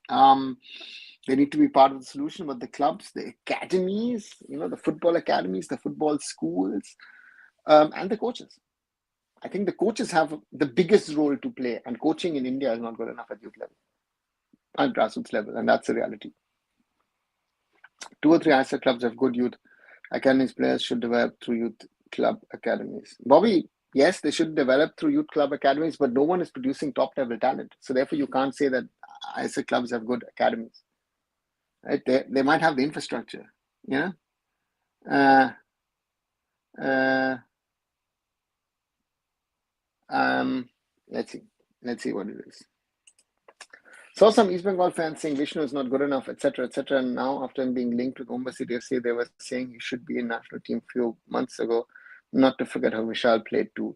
They need to be part of the solution, but the clubs, the academies, the football academies, the football schools, and the coaches. I think the coaches have the biggest role to play, and coaching in India is not good enough at youth level and grassroots level, and that's the reality. 2 or 3 ISL clubs have good youth academies. Players should develop through youth club academies. Bobby, yes, they should develop through youth club academies, but no one is producing top-level talent. So therefore, you can't say that ISL clubs have good academies. Right? They might have the infrastructure, Let's see. Let's see what it is. Saw some East Bengal fans saying Vishnu is not good enough, etc., etc. And now, after him being linked with Mumbai City FC, they were saying he should be in national team a few months ago. Not to forget how Vishal played too.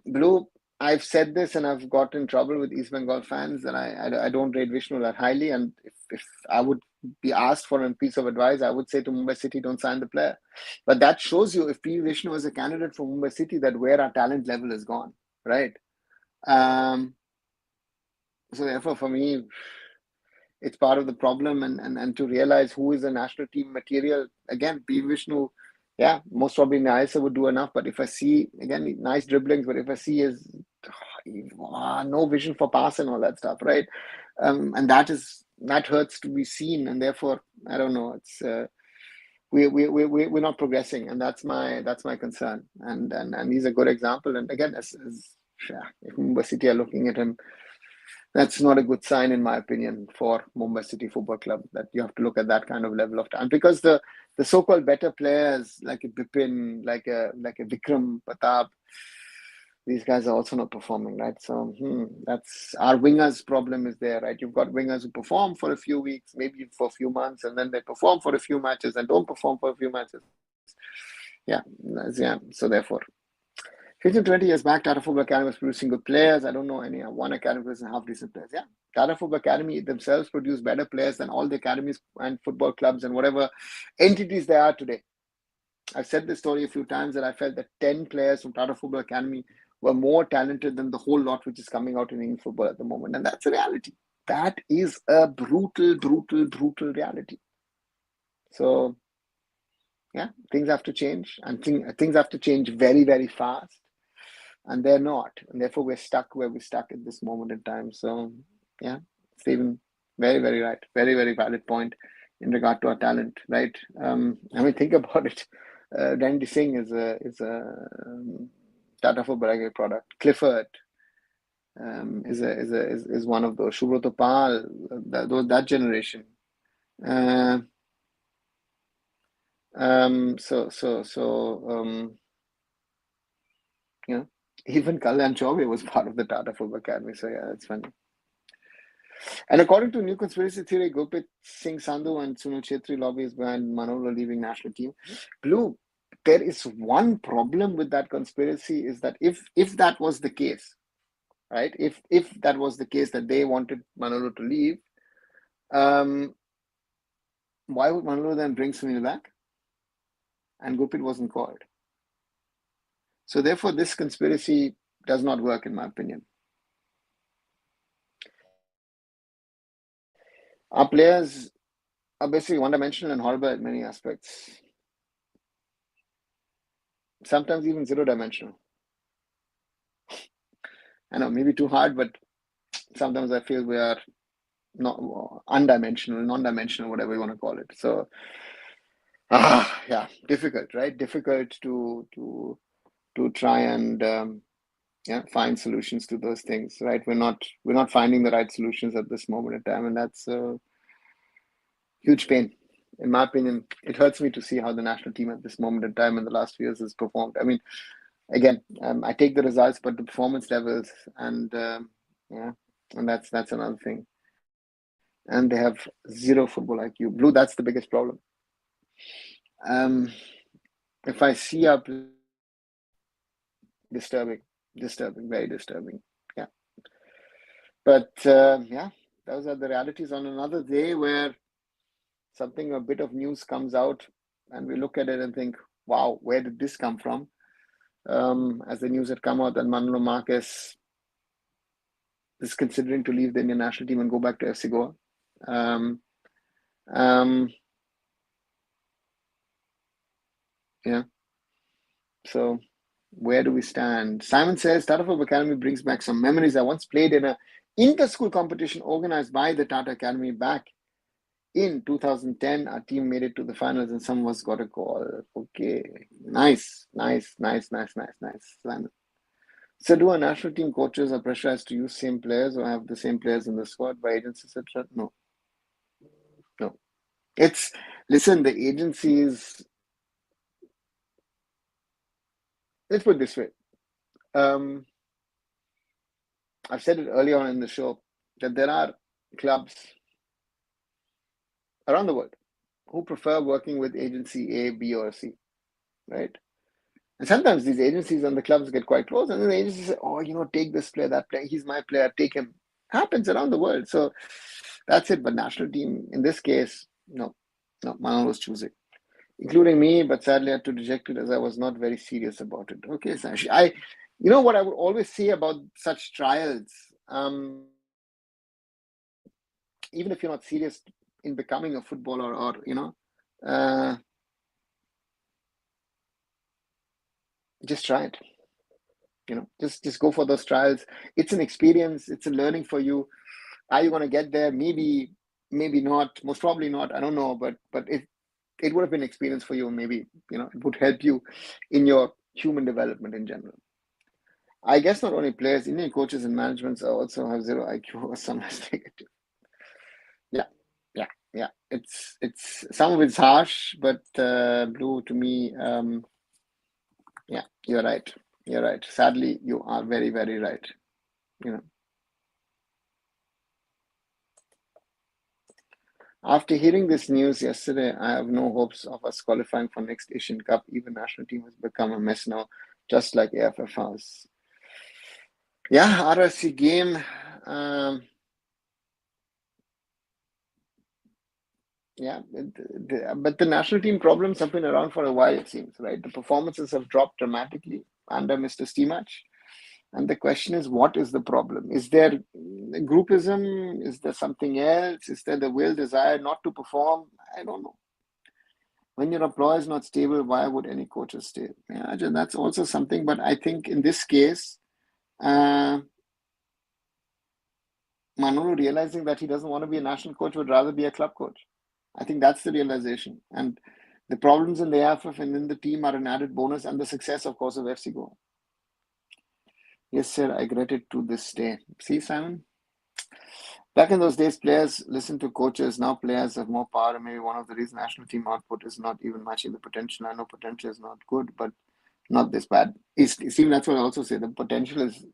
Blue, I've said this and I've got in trouble with East Bengal fans that I don't rate Vishnu that highly. And if I would be asked for a piece of advice, I would say to Mumbai City, don't sign the player. But that shows you, if P. Vishnu is a candidate for Mumbai City, that where our talent level is gone, right? So therefore, for me, it's part of the problem, and to realize who is a national team material. Again, P. Vishnu, yeah, most probably Naisa would do enough. But if I see, again, nice dribblings, but if I see his no vision for pass and all that stuff, right? And that hurts to be seen, and therefore, I don't know. It's we're not progressing, and that's my concern. And he's a good example. And again, if Mumbai City are looking at him, that's not a good sign, in my opinion, for Mumbai City Football Club, that you have to look at that kind of level of talent. Because the so-called better players like a Bipin, like a Vikram, Pratap, these guys are also not performing, right? So that's our wingers' problem is there, right? You've got wingers who perform for a few weeks, maybe for a few months, and then they perform for a few matches and don't perform for a few matches. Yeah. So therefore, 15, 20 years back, Tata Football Academy was producing good players. I don't know any one academy was half decent players. Yeah, Tata Football Academy themselves produce better players than all the academies and football clubs and whatever entities they are today. I've said this story a few times that I felt that 10 players from Tata Football Academy were more talented than the whole lot which is coming out in Indian football at the moment. And that's a reality. That is a brutal reality. So, yeah, things have to change, and things have to change very, very fast. And they're not. And therefore, we're stuck where we're stuck at this moment in time. So, yeah, Stephen, very, very right. Very, very valid point in regard to our talent, right? I mean, think about it. Randy Singh is a Tata Football product. Clifford is one of those. Shubroto Pal, that generation. Even Kalyan Chaubey was part of the Tata Football Academy. So yeah, that's funny. And according to new conspiracy theory, Gurpreet Singh Sandhu and Sunil Chhetri lobbies behind Manolo leaving national team. Blue, there is one problem with that conspiracy, is that if that was the case, right? If that was the case that they wanted Manolo to leave, why would Manolo then bring Sunil back? And Gurpreet wasn't called. So therefore, this conspiracy does not work, in my opinion. Our players are basically one-dimensional and horrible at many aspects. Sometimes even zero-dimensional. I know, maybe too hard, but sometimes I feel we are not undimensional, non-dimensional, whatever you want to call it. So, yeah, difficult, right? Difficult to try and find solutions to those things, right? We're not finding the right solutions at this moment in time, and that's huge pain. In my opinion, it hurts me to see how the national team at this moment in time in the last few years has performed. I mean, again, I take the results, but the performance levels, and and that's another thing. And they have zero football IQ. Blue, that's the biggest problem. If I see our disturbing, very disturbing. Yeah. But those are the realities on another day where a bit of news comes out and we look at it and think, wow, where did this come from? As the news had come out that Manolo Marquez is considering to leave the Indian national team and go back to FC Goa. Yeah. So where do we stand? Simon says Tata Football Academy brings back some memories. I once played in a inter-school competition organized by the Tata Academy back in 2010. Our team made it to the finals and some of us got a call. Okay, nice. Simon. So do our national team coaches are pressurized to use same players or have the same players in the squad by agencies, etc.? No. Listen, the agencies, let's put it this way. I've said it earlier on in the show that there are clubs around the world who prefer working with agency A, B, or C, right? And sometimes these agencies and the clubs get quite close, and then the agency says, "Oh, take this player, that player. He's my player. Take him." Happens around the world. So that's it. But national team, in this case, no, Manolo was choosing, including me. But sadly, I had to reject it as I was not very serious about it. Okay, so what I would always say about such trials, even if you're not serious in becoming a footballer, or just try it. Just go for those trials. It's an experience. It's a learning for you. Are you going to get there? Maybe not. Most probably not. I don't know, but it would have been an experience for you. Maybe it would help you in your human development in general. I guess not only players, Indian coaches and managements also have zero IQ or some less negative. Yeah. It's some of it's harsh, but Blue, to me, yeah, you're right. You're right. Sadly, you are very, very right. After hearing this news yesterday, I have no hopes of us qualifying for next Asian Cup. Even national team has become a mess now, just like AIFF House. Yeah, RSC game. Yeah, but the national team problems have been around for a while, it seems, right? The performances have dropped dramatically under Mr. Steamach. And the question is, what is the problem? Is there groupism? Is there something else? Is there the will, desire not to perform? I don't know. When your employer is not stable, why would any coaches stay? Yeah, that's also something. But I think in this case, Manolo realizing that he doesn't want to be a national coach, would rather be a club coach. I think that's the realization. And the problems in the AIFF and in the team are an added bonus, and the success, of course, of FC Goa. Yes, sir, I regret it to this day. See, Simon? Back in those days, players listened to coaches. Now players have more power, and maybe one of the reasons national team output is not even matching the potential. I know potential is not good, but not this bad. Stephen, that's what I also say. The potential is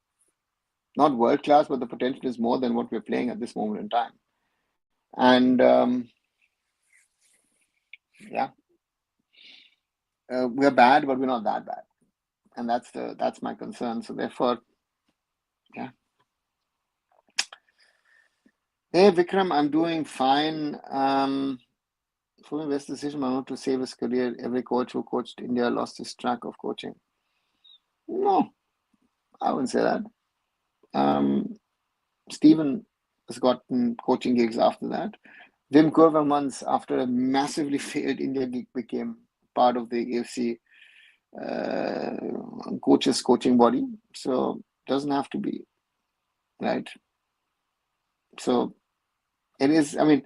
not world class, but the potential is more than what we're playing at this moment in time. And yeah, we're bad, but we're not that bad, and that's my concern. So therefore, yeah. Hey Vikram, I'm doing fine. Full best decision, Manu, to save his career. Every coach who coached India lost his track of coaching. No, I wouldn't say that. Stephen has gotten coaching gigs after that. Wim Kurva months after a massively failed India gig became part of the AFC coaches coaching body. So doesn't have to be, right? So it is. I mean,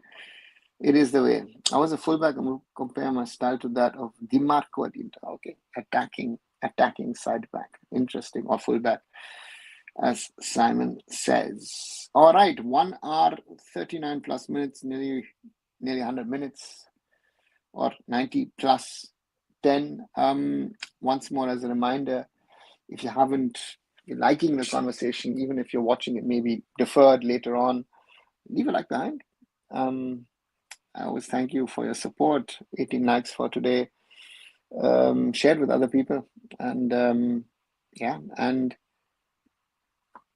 it is the way. I was a fullback. I'm going to compare my style to that of Dimarco Adinta. Okay, attacking side back. Interesting, or fullback, as Simon says. All right, 1 hour 39 plus minutes, nearly 100 minutes, or 90 plus 10. Once more, as a reminder, if you haven't been liking the conversation, even if you're watching it maybe deferred later on, leave a like behind. I always thank you for your support. 18 likes for today. Shared with other people, and yeah, and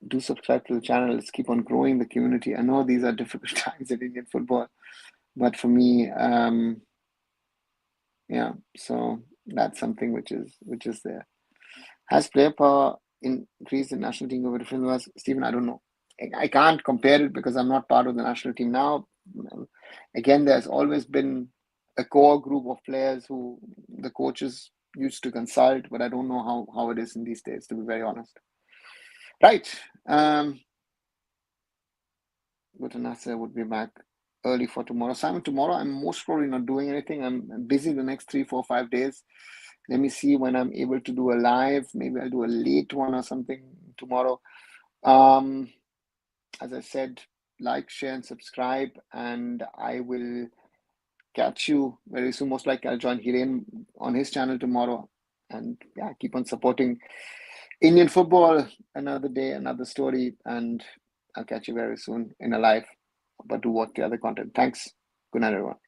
do subscribe to the channel. Let's keep on growing the community. I know these are difficult times in Indian football, but for me, yeah. So that's something which is there. Has player power increased in national team over different years? Stephen, I don't know. I can't compare it because I'm not part of the national team now. Again, there's always been a core group of players who the coaches used to consult, but I don't know how it is in these days, to be very honest. Right. Gutanasa would be back early for tomorrow. Simon, tomorrow I'm most probably not doing anything. I'm busy the next 3, 4, 5 days. Let me see when I'm able to do a live. Maybe I'll do a late one or something tomorrow. As I said, like, share, and subscribe, and I will catch you very soon. Most likely I'll join Hiren on his channel tomorrow, and yeah, keep on supporting Indian football, another day, another story, and I'll catch you very soon in a live. But to watch the other content. Thanks. Good night, everyone.